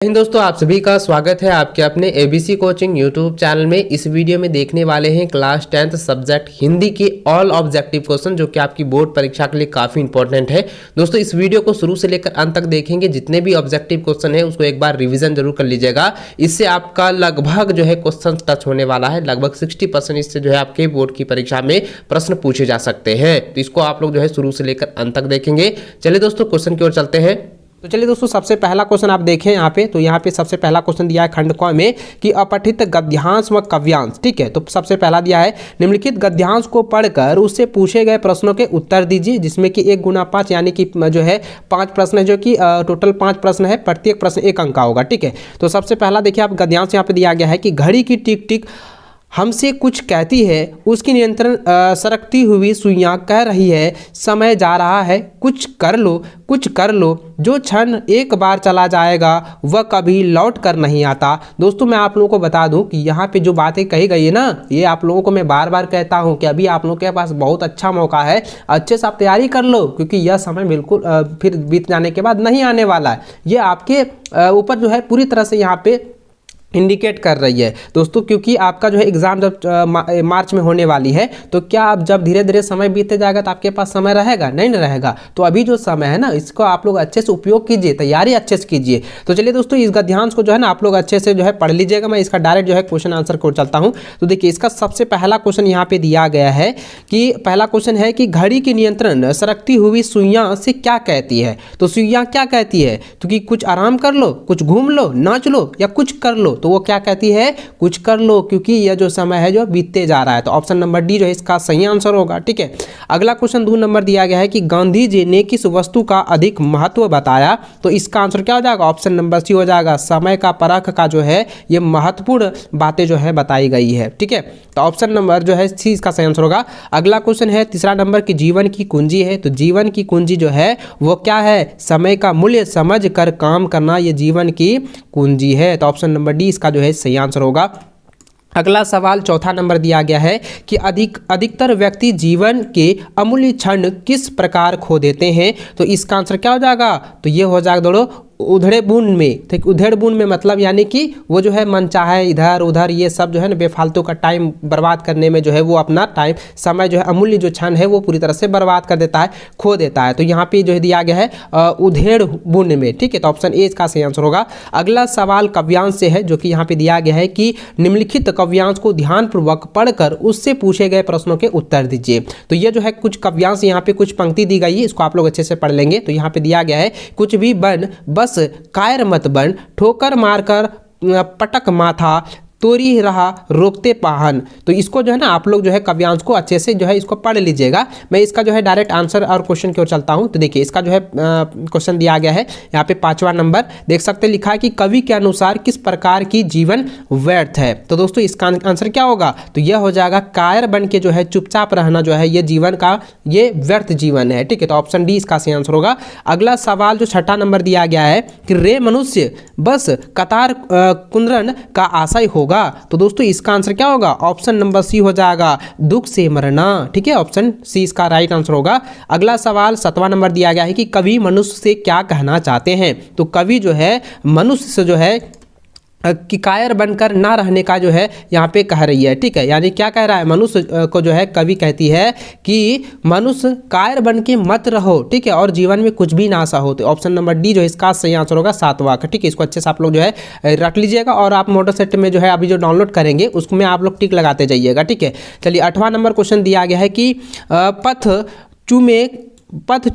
दोस्तों आप सभी का स्वागत है आपके अपने एबीसी कोचिंग यूट्यूब चैनल में। इस वीडियो में देखने वाले हैं क्लास 10th सब्जेक्ट हिंदी के ऑल ऑब्जेक्टिव क्वेश्चन जो कि आपकी बोर्ड परीक्षा के लिए काफ़ी इंपॉर्टेंट है। दोस्तों इस वीडियो को शुरू से लेकर अंत तक देखेंगे, जितने भी ऑब्जेक्टिव क्वेश्चन है उसको एक बार रिविजन जरूर कर लीजिएगा। इससे आपका लगभग जो है क्वेश्चन टच होने वाला है, लगभग 60% इससे जो है आपके बोर्ड की परीक्षा में प्रश्न पूछे जा सकते हैं। तो इसको आप लोग जो है शुरू से लेकर अंत तक देखेंगे। चलिए दोस्तों क्वेश्चन की ओर चलते हैं। तो चलिए दोस्तों सबसे पहला क्वेश्चन आप देखें यहाँ पे, तो यहाँ पे सबसे पहला क्वेश्चन दिया है खंड क में कि अपठित गद्यांश व काव्यांश। ठीक है, तो सबसे पहला दिया है निम्नलिखित गद्यांश को पढ़कर उससे पूछे गए प्रश्नों के उत्तर दीजिए, जिसमें कि 1 गुना 5 यानी कि जो है 5 प्रश्न है, जो कि टोटल 5 प्रश्न है, प्रत्येक प्रश्न 1 अंक का होगा। ठीक है, तो सबसे पहला देखिए आप गद्यांश यहाँ पे दिया गया है कि घड़ी की टिक टिक हमसे कुछ कहती है, उसकी नियंत्रण सरकती हुई सुइयां कह रही है समय जा रहा है, कुछ कर लो कुछ कर लो, जो क्षण एक बार चला जाएगा वह कभी लौट कर नहीं आता। दोस्तों मैं आप लोगों को बता दूं कि यहाँ पे जो बातें कही गई है ना, ये आप लोगों को मैं बार बार कहता हूँ कि अभी आप लोगों के पास बहुत अच्छा मौका है, अच्छे से आप तैयारी कर लो, क्योंकि यह समय बिल्कुल फिर बीत जाने के बाद नहीं आने वाला है। ये आपके ऊपर जो है पूरी तरह से यहाँ पे इंडिकेट कर रही है दोस्तों, क्योंकि आपका जो है एग्ज़ाम जब मार्च में होने वाली है, तो क्या आप जब धीरे धीरे समय बीतते जाएगा तो आपके पास समय रहेगा? नहीं रहेगा। तो अभी जो समय है ना, इसको आप लोग अच्छे से उपयोग कीजिए, तैयारी अच्छे से कीजिए। तो चलिए दोस्तों इस गद्यांश को जो है ना आप लोग अच्छे से जो है पढ़ लीजिएगा। मैं इसका डायरेक्ट जो है क्वेश्चन आंसर को चलता हूँ। तो देखिए इसका सबसे पहला क्वेश्चन यहाँ पे दिया गया है कि पहला क्वेश्चन है कि घड़ी की नियंत्रण सरकती हुई सुइयां से क्या कहती है। तो सुइयां क्या कहती है? तो कि कुछ आराम कर लो, कुछ घूम लो, नाच लो या कुछ कर लो। तो वो क्या कहती है? कुछ कर लो, क्योंकि यह जो समय है जो बीतते जा रहा है। तो ऑप्शन नंबर डी जो है इसका सही आंसर होगा। ठीक है, अगला क्वेश्चन 2 नंबर दिया गया है कि गांधी जी ने किस वस्तु का अधिक महत्व बताया। तो इसका आंसर क्या हो जाएगा? ऑप्शन नंबर सी हो जाएगा। समय का परख का जो है ये महत्वपूर्ण बातें जो है बताई गई है। ठीक है, तो ऑप्शन नंबर जो है सी इसका सही आंसर होगा। अगला क्वेश्चन है 3 नंबर की जीवन की कुंजी है। तो जीवन की कुंजी जो है वो क्या है? समय का मूल्य समझ कर काम करना, ये जीवन की कुंजी है। तो ऑप्शन नंबर डी इसका जो है सही आंसर होगा। अगला सवाल 4 नंबर दिया गया है कि अधिकतर व्यक्ति जीवन के अमूल्य क्षण किस प्रकार खो देते हैं। तो इसका आंसर क्या हो जाएगा? तो ये हो जाएगा दोस्तों उधेड़ बूंद में। ठीक, उधेड़ बूंद में मतलब यानी कि वो जो है मनचाहे इधर उधर ये सब जो है ना बेफालतू का टाइम बर्बाद करने में जो है वो अपना टाइम समय जो है अमूल्य जो क्षण है वो पूरी तरह से बर्बाद कर देता है, खो देता है। तो यहाँ पे जो है दिया गया है उधेड़ बूंद में। ठीक है, तो ऑप्शन ए इसका सही आंसर होगा। अगला सवाल काव्यांश से है, जो कि यहाँ पे दिया गया है कि निम्नलिखित काव्यांश को ध्यानपूर्वक पढ़कर उससे पूछे गए प्रश्नों के उत्तर दीजिए। तो ये जो है कुछ काव्यांश यहाँ पे कुछ पंक्ति दी गई है, इसको आप लोग अच्छे से पढ़ लेंगे। तो यहाँ पे दिया गया है कुछ भी बन बस कायर मत बन, ठोकर मारकर पटक माथा, तोरी रहा रोकते पाहन। तो इसको जो है ना आप लोग जो है काव्यांश को अच्छे से जो है इसको पढ़ लीजिएगा। मैं इसका जो है डायरेक्ट आंसर और क्वेश्चन की ओर चलता हूं। तो देखिए इसका जो है क्वेश्चन दिया गया है यहाँ पे 5वां नंबर देख सकते हैं, लिखा है कि कवि के अनुसार किस प्रकार की जीवन व्यर्थ है। तो दोस्तों इसका आंसर क्या होगा? तो यह हो जाएगा कायर बन के जो है चुपचाप रहना जो है ये जीवन का ये व्यर्थ जीवन है। ठीक है, तो ऑप्शन डी इसका सही आंसर होगा। अगला सवाल जो 6 नंबर दिया गया है कि रे मनुष्य बस कतार कुंदरन का आशय होगा। तो दोस्तों इसका आंसर क्या होगा? ऑप्शन नंबर सी हो जाएगा, दुख से मरना। ठीक है, ऑप्शन सी इसका राइट आंसर होगा। अगला सवाल 7वां नंबर दिया गया है कि कवि मनुष्य से क्या कहना चाहते हैं। तो कवि जो है मनुष्य से जो है कि कायर बनकर ना रहने का जो है यहाँ पे कह रही है। ठीक है, यानी क्या कह रहा है? मनुष्य को जो है कवि कहती है कि मनुष्य कायर बन के मत रहो। ठीक है, और जीवन में कुछ भी ना सा हो। तो ऑप्शन नंबर डी जो है इसका सही आंसर होगा 7वां का। ठीक है, इसको अच्छे से आप लोग जो है रख लीजिएगा, और आप मोटर सेट में जो है अभी जो डाउनलोड करेंगे उसमें आप लोग टिक लगाते जाइएगा। ठीक है, चलिए 8वां नंबर क्वेश्चन दिया गया है कि पथ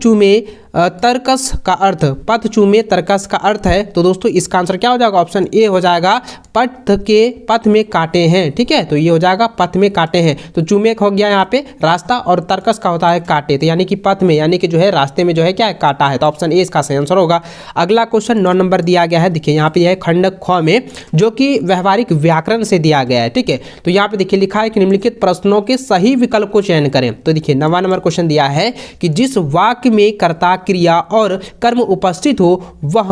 चूमे तर्कस का अर्थ। पथ चूमे तर्कस का अर्थ है। तो दोस्तों इसका आंसर क्या हो जाएगा? ऑप्शन ए हो जाएगा, पथ में कांटे हैं। ठीक है, तो ये हो जाएगा पथ में कांटे हैं। तो चूमे हो गया यहाँ पे रास्ता, और तर्कस का होता है कांटे। तो यानी कि पथ में यानी कि जो है रास्ते में जो है क्या है? कांटा है। तो ऑप्शन ए इसका सही आंसर होगा। अगला क्वेश्चन 9 नंबर दिया गया है। देखिए यहाँ पे है खंड ख में, जो कि व्यवहारिक व्याकरण से दिया गया है। ठीक है, तो यहाँ पे देखिए लिखा है कि निम्नलिखित प्रश्नों के सही विकल्प को चयन करें। तो देखिए 9वां नंबर क्वेश्चन दिया है कि जिस वाक्य में कर्ता क्रिया और कर्म उपस्थित हो वह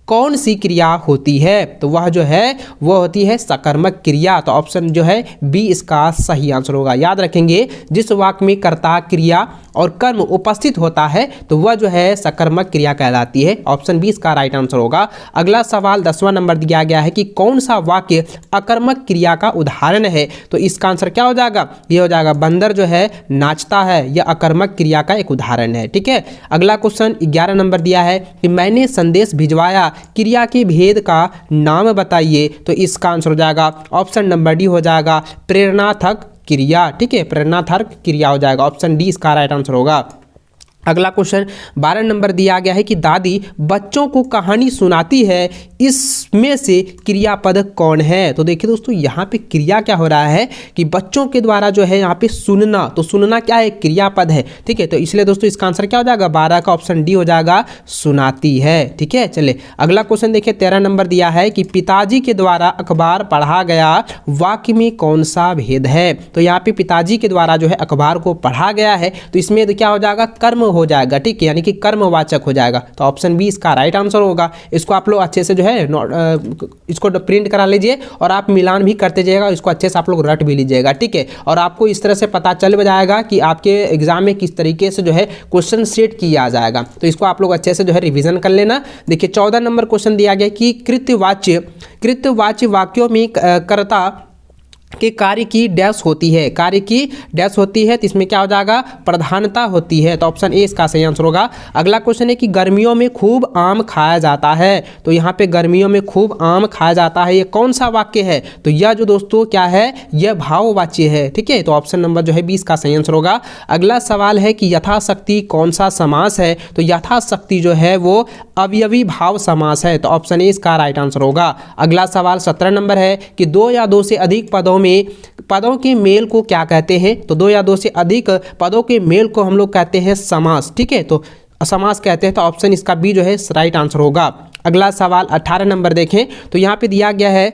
कौन सी क्रिया होती है? तो वह जो है वो होती है सकर्मक क्रिया। तो ऑप्शन जो है बी इसका सही आंसर होगा। याद रखेंगे जिस वाक्य में कर्ता क्रिया और कर्म उपस्थित होता है तो वह जो है सकर्मक क्रिया कहलाती है। ऑप्शन 20 का राइट आंसर होगा। अगला सवाल 10वां नंबर दिया गया है कि कौन सा वाक्य अकर्मक क्रिया का उदाहरण है, तो इसका आंसर क्या हो जाएगा, ये हो जाएगा बंदर जो है नाचता है, यह अकर्मक क्रिया का एक उदाहरण है। ठीक है, अगला क्वेश्चन 11 नंबर दिया है कि मैंने संदेश भिजवाया, क्रिया के भेद का नाम बताइए, तो इसका आंसर हो जाएगा ऑप्शन नंबर डी हो जाएगा प्रेरणार्थक क्रिया। ठीक है, प्रेरणार्थक क्रिया हो जाएगा। ऑप्शन डी इसका राइट आंसर होगा। अगला क्वेश्चन 12 नंबर दिया गया है कि दादी बच्चों को कहानी सुनाती है, इसमें से क्रियापद कौन है। तो देखिए दोस्तों यहाँ पे क्रिया क्या हो रहा है कि बच्चों के द्वारा जो है यहाँ पे सुनना, तो सुनना क्या है, क्रियापद है। ठीक है, तो इसलिए दोस्तों इसका आंसर क्या हो जाएगा, 12 का ऑप्शन डी हो जाएगा सुनाती है। ठीक है, चलिए अगला क्वेश्चन देखिए 13 नंबर दिया है कि पिताजी के द्वारा अखबार पढ़ा गया, वाक्य में कौन सा भेद है। तो यहाँ पे पिताजी के द्वारा जो है अखबार को पढ़ा गया है, तो इसमें क्या हो जाएगा, कर्म हो जाएगा। ठीक है, यानी कि कर्मवाचक हो जाएगा। तो ऑप्शन 20 का राइट आंसर होगा। इसको आप लोग अच्छे से जो है इसको प्रिंट करा लीजिए और आप मिलान भी करते जाइएगा, इसको अच्छे से आप लोग रट भी लीजिएगा। ठीक है, और आपको इस तरह से पता चल जाएगा कि आपके एग्जाम में किस तरीके से जो है क्वेश्चन सेट किया जाएगा। तो इसको आप लोग अच्छे से जो है रिवीजन कर लेना। देखिए 14 नंबर क्वेश्चन दिया गया कि कृत्यवाच्य वाक्यों में कर्ता कि कार्य की डैश होती है, कार्य की डैश होती है, तो इसमें क्या हो जाएगा, प्रधानता होती है। तो ऑप्शन ए इसका सही आंसर होगा। अगला क्वेश्चन है कि गर्मियों में खूब आम खाया जाता है, तो यहाँ पे गर्मियों में खूब आम खाया जाता है, ये कौन सा वाक्य है। तो यह जो दोस्तों क्या है, यह भाववाच्य है। ठीक है, तो ऑप्शन नंबर जो है 20 का सही आंसर होगा। अगला सवाल है कि यथाशक्ति कौन सा समास है, तो यथाशक्ति जो है वो अवयवी भाव समास है। तो ऑप्शन ए इसका राइट आंसर होगा। अगला सवाल 17 नंबर है कि 2 या 2 से अधिक पदों के मेल को क्या कहते हैं। तो 2 या 2 से अधिक पदों के मेल को हम लोग कहते हैं समास। ठीक है, तो समास कहते हैं। तो ऑप्शन इसका बी जो है राइट आंसर होगा। अगला सवाल 18 नंबर देखें तो यहाँ पे दिया गया है,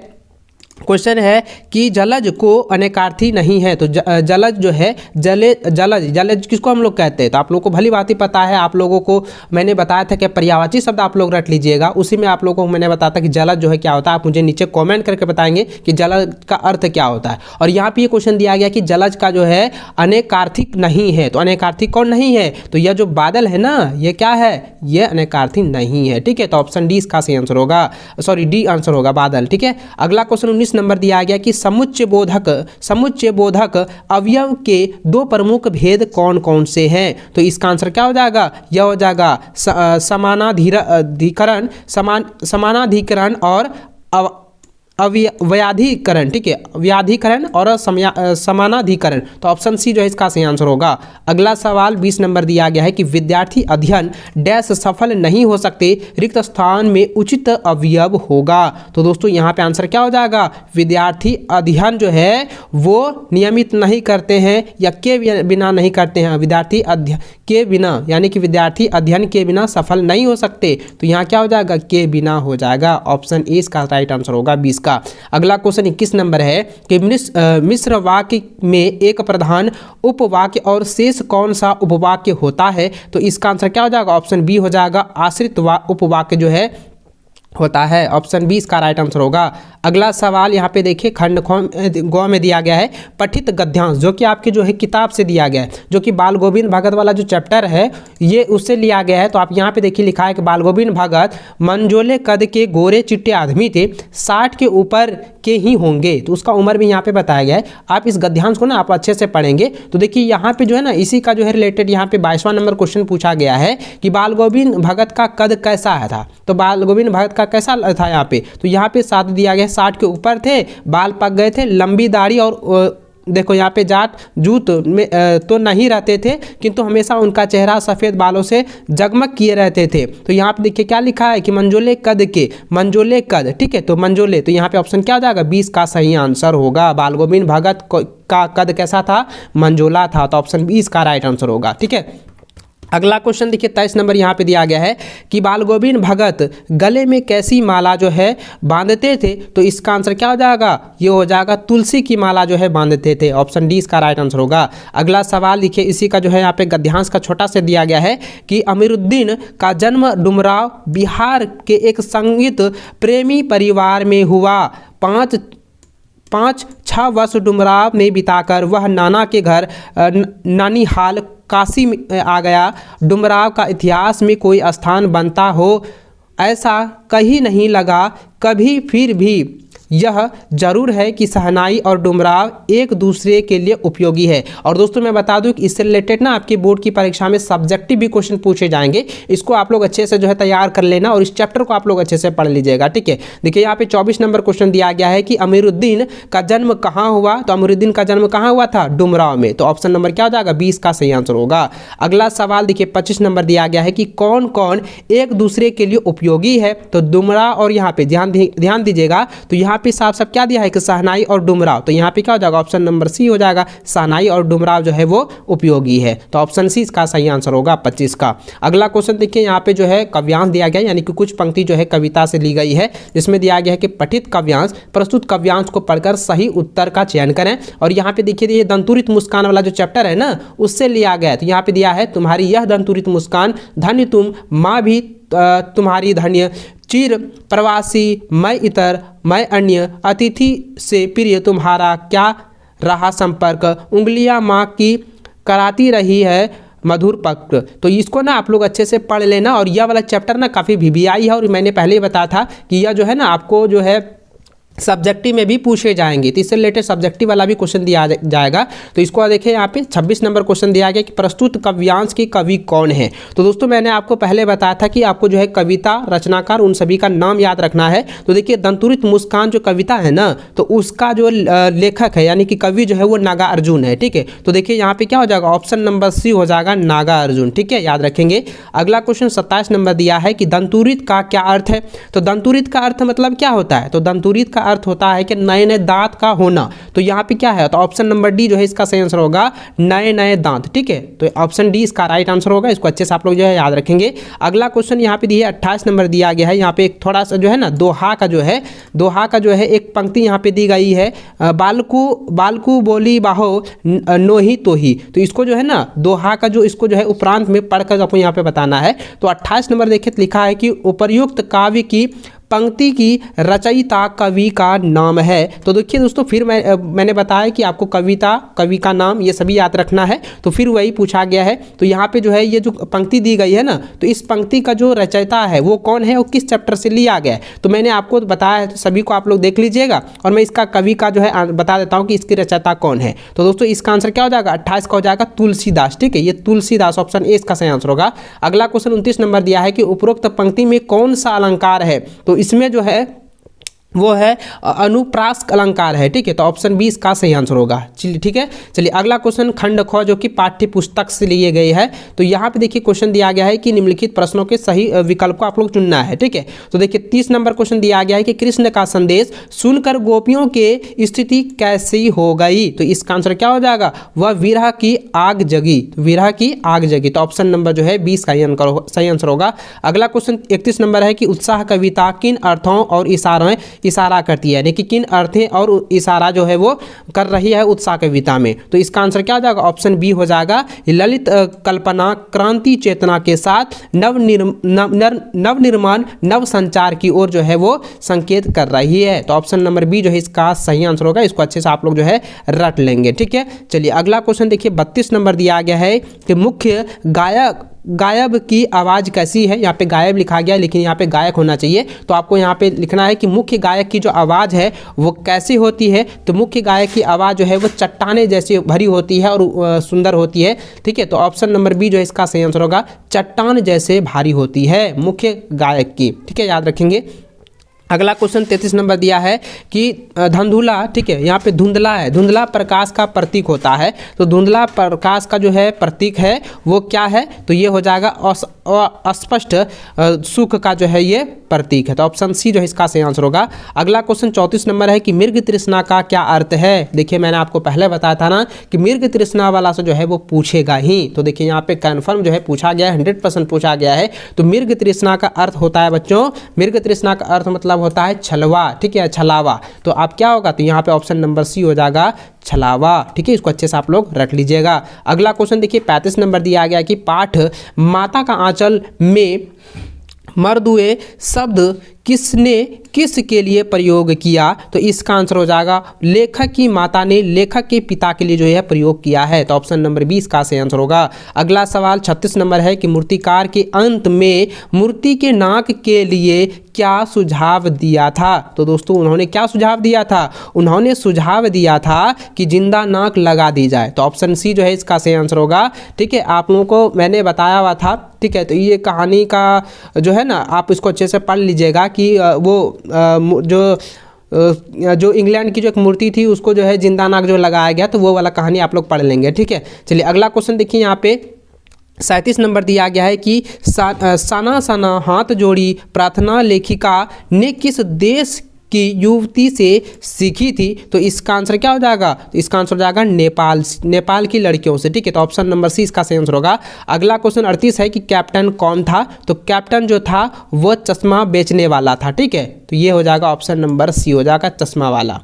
क्वेश्चन है कि जलज को अनेकार्थी नहीं है। तो जलज जो है जलज किसको हम लोग कहते हैं। तो आप लोगों को भली बात ही पता है, आप लोगों को मैंने बताया था कि पर्यायवाची शब्द आप लोग रट लीजिएगा, उसी में आप लोगों को मैंने बताया था कि जलज जो है क्या होता है। आप मुझे नीचे कमेंट करके बताएंगे कि जलज का अर्थ क्या होता है। और यहाँ पे ये क्वेश्चन दिया गया कि जलज का जो है अनेकार्थिक नहीं है। तो अनेकार्थिक कौन नहीं है, तो यह जो बादल है ना, ये क्या है, ये अनेकार्थी नहीं है। ठीक है, तो ऑप्शन डी इसका सही आंसर होगा, सॉरी डी आंसर होगा बादल। ठीक है, अगला क्वेश्चन 19 नंबर दिया गया कि समुच्चय बोधक अवयव के 2 प्रमुख भेद कौन कौन से हैं। तो इसका आंसर क्या हो जाएगा, यह हो जाएगा समानाधिकरण और व्याधिकरण। ठीक है, व्याधिकरण और समानाधिकरण। तो ऑप्शन सी जो है इसका सही आंसर होगा। अगला सवाल 20 नंबर दिया गया है कि विद्यार्थी अध्ययन डैश सफल नहीं हो सकते, रिक्त स्थान में उचित अवयव होगा। तो दोस्तों यहाँ पे आंसर क्या हो जाएगा, विद्यार्थी अध्ययन जो है वो नियमित नहीं करते हैं या के बिना नहीं करते हैं। विद्यार्थी अध्ययन के बिना, यानी कि विद्यार्थी अध्ययन के बिना सफल नहीं हो सकते। तो यहाँ क्या हो जाएगा, के बिना हो जाएगा। ऑप्शन ए इसका राइट आंसर होगा 20 का। अगला क्वेश्चन 21 नंबर है कि मिश्र वाक्य में एक प्रधान उपवाक्य और शेष कौन सा उपवाक्य होता है। तो इसका आंसर क्या हो जाएगा, ऑप्शन बी हो जाएगा आश्रित उपवाक्य जो है होता है। ऑप्शन 20 का राइट आंसर होगा। अगला सवाल यहाँ पे देखिए खंड ग में दिया गया है पठित गद्यांश, जो कि आपके जो है किताब से दिया गया है, जो कि बाल गोविंद भगत वाला जो चैप्टर है ये उससे लिया गया है। तो आप यहाँ पे देखिए लिखा है कि बाल गोविंद भगत मंजोले कद के गोरे चिट्टे आदमी थे, 60 के ऊपर के ही होंगे। तो उसका उम्र भी यहाँ पे बताया गया है। आप इस गद्यांश को ना आप अच्छे से पढ़ेंगे तो देखिए यहाँ पे जो है ना इसी का जो है रिलेटेड यहाँ पे 22वां नंबर क्वेश्चन पूछा गया है कि बाल गोविंद भगत का कद कैसा है था। तो बाल गोविंद भगत का कैसा था यहाँ पे, तो यहाँ पे 7 दिया गया, 60 के ऊपर थे, बाल पक गए थे, लंबी दाढ़ी और देखो यहाँ पे जाट जूत में तो नहीं रहते थे, किंतु हमेशा उनका चेहरा सफ़ेद बालों से जगमग किए रहते थे। तो यहाँ पे देखिए क्या लिखा है कि मंजोले कद के, मंजोले कद। ठीक है, तो मंजोले, तो यहाँ पे ऑप्शन क्या हो जाएगा, 20 का सही आंसर होगा। बाल गोविंद भगत का कद कैसा था, मंजोला था। तो ऑप्शन 20 का राइट आंसर होगा। ठीक है, अगला क्वेश्चन देखिए 23 नंबर यहाँ पे दिया गया है कि बाल गोविंद भगत गले में कैसी माला जो है बांधते थे। तो इसका आंसर क्या हो जाएगा, ये हो जाएगा तुलसी की माला जो है बांधते थे। ऑप्शन डी इसका राइट आंसर होगा। अगला सवाल देखिए इसी का जो है यहाँ पे गद्यांश का छोटा से दिया गया है कि अमीरुद्दीन का जन्म डुमराव बिहार के एक संगीत प्रेमी परिवार में हुआ। 5-6 वर्ष डुमराव में बिताकर वह नाना के घर नानीहाल काशी में आ गया, डुमराव का इतिहास में कोई स्थान बनता हो, ऐसा कहीं नहीं लगा कभी, फिर भी यह जरूर है कि शहनाई और डुमराव एक दूसरे के लिए उपयोगी है। और दोस्तों मैं बता दूं कि इससे रिलेटेड ना आपकी बोर्ड की परीक्षा में सब्जेक्टिव भी क्वेश्चन पूछे जाएंगे, इसको आप लोग अच्छे से जो है तैयार कर लेना और इस चैप्टर को आप लोग अच्छे से पढ़ लीजिएगा, ठीक है। देखिए यहाँ पे 24 नंबर क्वेश्चन दिया गया है कि अमीरुद्दीन का जन्म कहाँ हुआ, तो अमीरुद्दीन का जन्म कहाँ हुआ था, डुमराव में, तो ऑप्शन नंबर क्या हो जाएगा 20 का सही आंसर होगा। अगला सवाल देखिए 25 नंबर दिया गया है कि कौन कौन एक दूसरे के लिए उपयोगी है, तो डुमराव और यहाँ पे ध्यान दीजिएगा, तो यहाँ पे साफ साफ क्या दिया है कि शहनाई और डुमराव, तो यहाँ पे क्या हो जाएगा ऑप्शन नंबर सी हो जाएगा, शहनाई और डुमराव जो है वो उपयोगी है, तो ऑप्शन सी इसका सही आंसर होगा 25 का। अगला क्वेश्चन देखिए यहाँ पे जो है काव्यांश दिया गया है, यानी कि कुछ पंक्ति जो है कविता से ली गई है, जिसमें दिया गया है कि पठित काव्यांश प्रस्तुत काव्यांश को पढ़कर सही उत्तर का चयन करें। और यहाँ पे देखिए ये दंतुरित मुस्कान वाला जो चैप्टर है ना उससे लिया गया है, तो यहाँ पे दिया है तुम्हारी यह दंतुरित मुस्कान, धन्य तुम माँ भी तुम्हारी धन्य, चिर प्रवासी मैं इतर मैं अन्य, अतिथि से प्रिय तुम्हारा क्या रहा संपर्क, उंगलियां माँ की कराती रही है मधुर पक्र। तो इसको ना आप लोग अच्छे से पढ़ लेना, और यह वाला चैप्टर ना काफ़ी VBI है, और मैंने पहले ही बताया था कि यह जो है ना आपको जो है सब्जेक्टिव में भी पूछे जाएंगे, तो इससे रिलेटेड सब्जेक्टिव वाला भी क्वेश्चन दिया जाएगा। तो इसको देखिए यहाँ पे 26 नंबर क्वेश्चन दिया गया कि प्रस्तुत काव्यांश के कवि कौन है। तो दोस्तों मैंने आपको पहले बताया था कि आपको जो है कविता रचनाकार उन सभी का नाम याद रखना है। तो देखिए दंतुरित मुस्कान जो कविता है ना, तो उसका जो लेखक है यानी कि कवि जो है वो नागार्जुन है, ठीक है। तो देखिए यहाँ पे क्या हो जाएगा ऑप्शन नंबर सी हो जाएगा नागार्जुन, ठीक है, याद रखेंगे। अगला क्वेश्चन 27 नंबर दिया है कि दंतुरित का क्या अर्थ है, तो दंतुरित का अर्थ मतलब क्या होता है, तो दंतुरित का अर्थ होता है कि नए नए दांत का होना। तो यहाँ पे क्या है, तो ऑप्शन नंबर डी जो है इसका सही आंसर होगा नए नए दांत, ठीक है। तो ऑप्शन डी इसका राइट आंसर होगा, इसको अच्छे से आप लोग जो है याद रखेंगे। अगला क्वेश्चन यहाँ पे दिया 28 नंबर दिया गया है, यहाँ पे एक थोड़ा सा जो है ना दोहा का जो है एक पंक्ति यहाँ पे दी गई है, बालकू बोली बाहो नोही तोही। तो इसको जो है ना दोहा का जो इसको जो है उपरांत में पढ़कर आपको यहाँ पे बताना है। तो 28 नंबर देखिए लिखा है कि उपर्युक्त काव्य की पंक्ति की रचयिता कवि का नाम है। तो देखिए दोस्तों फिर मैंने बताया कि आपको कवि का नाम ये सभी याद रखना है, तो फिर वही पूछा गया है। तो यहाँ पे जो है ये जो पंक्ति दी गई है ना, तो इस पंक्ति का जो रचयिता है वो कौन है और किस चैप्टर से लिया गया है, तो मैंने आपको बताया है, तो सभी को आप लोग देख लीजिएगा। और मैं इसका कवि का जो है बता देता हूँ कि इसकी रचयिता कौन है। तो दोस्तों इसका आंसर क्या हो जाएगा 28 का हो जाएगा तुलसीदास, ठीक है, ये तुलसीदास ऑप्शन ए इसका सही आंसर होगा। अगला क्वेश्चन 29 नंबर दिया है कि उपरोक्त पंक्ति में कौन सा अलंकार है, तो इसमें जो है वो है अनुप्रास अलंकार है, ठीक है, तो ऑप्शन बी इसका सही आंसर होगा। चलिए ठीक है, चलिए अगला क्वेश्चन खंड ख जो कि पाठ्य पुस्तक से लिए गए हैं। तो यहाँ पे देखिए क्वेश्चन दिया गया है कि निम्नलिखित प्रश्नों के सही विकल्प को आप लोग चुनना है, ठीक है। तो देखिए 30 नंबर क्वेश्चन दिया गया है कि कृष्ण का संदेश सुनकर गोपियों के स्थिति कैसी हो गई, तो इसका आंसर क्या हो जाएगा, वह विरह की आग जगी, विरह की आग जगी, तो ऑप्शन नंबर जो है 20 का सही आंसर होगा। अगला क्वेश्चन 31 नंबर है कि उत्साह कविता किन अर्थों और इशारा करती है, यानी कि किन अर्थे और इशारा जो है वो कर रही है उत्साह कविता में, तो इसका आंसर क्या हो जाएगा ऑप्शन बी हो जाएगा ललित कल्पना क्रांति चेतना के साथ नवनिर्माण नव संचार की ओर जो है वो संकेत कर रही है, तो ऑप्शन नंबर बी जो है इसका सही आंसर होगा। इसको अच्छे से आप लोग जो है रट लेंगे, ठीक है। चलिए अगला क्वेश्चन देखिए 32 नंबर दिया गया है कि मुख्य गायब की आवाज़ कैसी है, यहाँ पे गायब लिखा गया है लेकिन यहाँ पे गायक होना चाहिए, तो आपको यहाँ पे लिखना है कि मुख्य गायक की जो आवाज़ है वो कैसी होती है, तो मुख्य गायक की आवाज़ जो है वो चट्टाने जैसी भरी होती है और सुंदर होती है, ठीक है, तो ऑप्शन नंबर बी जो है इसका सही आंसर होगा चट्टान जैसे भारी होती है मुख्य गायक की, ठीक है, याद रखेंगे। अगला क्वेश्चन 33 नंबर दिया है कि धंधुला, ठीक है, यहाँ पे धुंधला है, धुंधला प्रकाश का प्रतीक होता है, तो धुंधला प्रकाश का जो है प्रतीक है वो क्या है, तो ये हो जाएगा अस्पष्ट सुख का जो है ये प्रतीक है, तो ऑप्शन सी जो है इसका सही आंसर होगा। अगला क्वेश्चन 34 नंबर है कि मृग तृष्णा का क्या अर्थ है, देखिए मैंने आपको पहले बताया था ना कि मृग तृष्णा वाला से जो है वो पूछेगा ही, तो देखिए यहाँ पे कन्फर्म जो है पूछा गया है, 100% पूछा गया है। तो मृग तृष्णा का अर्थ होता है बच्चों, मृग तृष्णा का अर्थ मतलब होता है छलवा, ठीक है, छलावा, तो आप क्या होगा, तो यहाँ पे ऑप्शन नंबर सी हो जाएगा छलावा, ठीक है, इसको अच्छे से आप लोग रख लीजिएगा। अगला क्वेश्चन देखिए 35 नंबर दिया गया कि पाठ माता का आंचल में मर्दुए शब्द किसने किसके लिए प्रयोग किया, तो इसका आंसर हो जाएगा लेखक की माता ने लेखक के पिता के लिए जो है प्रयोग किया है, तो ऑप्शन नंबर 20 का सही आंसर होगा। अगला सवाल 36 नंबर है कि मूर्तिकार के अंत में मूर्ति के नाक के लिए क्या सुझाव दिया था, तो दोस्तों उन्होंने क्या सुझाव दिया था, उन्होंने सुझाव दिया था कि जिंदा नाक लगा दी जाए, तो ऑप्शन सी जो है इसका सही आंसर होगा। ठीक है, आप लोगों को मैंने बताया हुआ था। ठीक है, तो ये कहानी का जो है ना आप इसको अच्छे से पढ़ लीजिएगा कि जो इंग्लैंड की जो एक मूर्ति थी उसको जो है जिंदा नाक जो लगाया गया, तो वो वाला कहानी आप लोग पढ़ लेंगे। ठीक है, चलिए अगला क्वेश्चन देखिए, यहाँ पे 37 नंबर दिया गया है कि सना सना हाथ जोड़ी प्रार्थना लेखिका ने किस देश की युवती से सीखी थी, तो इसका आंसर क्या हो जाएगा, तो इसका आंसर हो जाएगा नेपाल की लड़कियों से। ठीक है, तो ऑप्शन नंबर सी इसका सही आंसर होगा। अगला क्वेश्चन 38 है कि कैप्टन कौन था, तो कैप्टन जो था वो चश्मा बेचने वाला था। ठीक है, तो ये हो जाएगा ऑप्शन नंबर सी हो जाएगा, चश्मा वाला।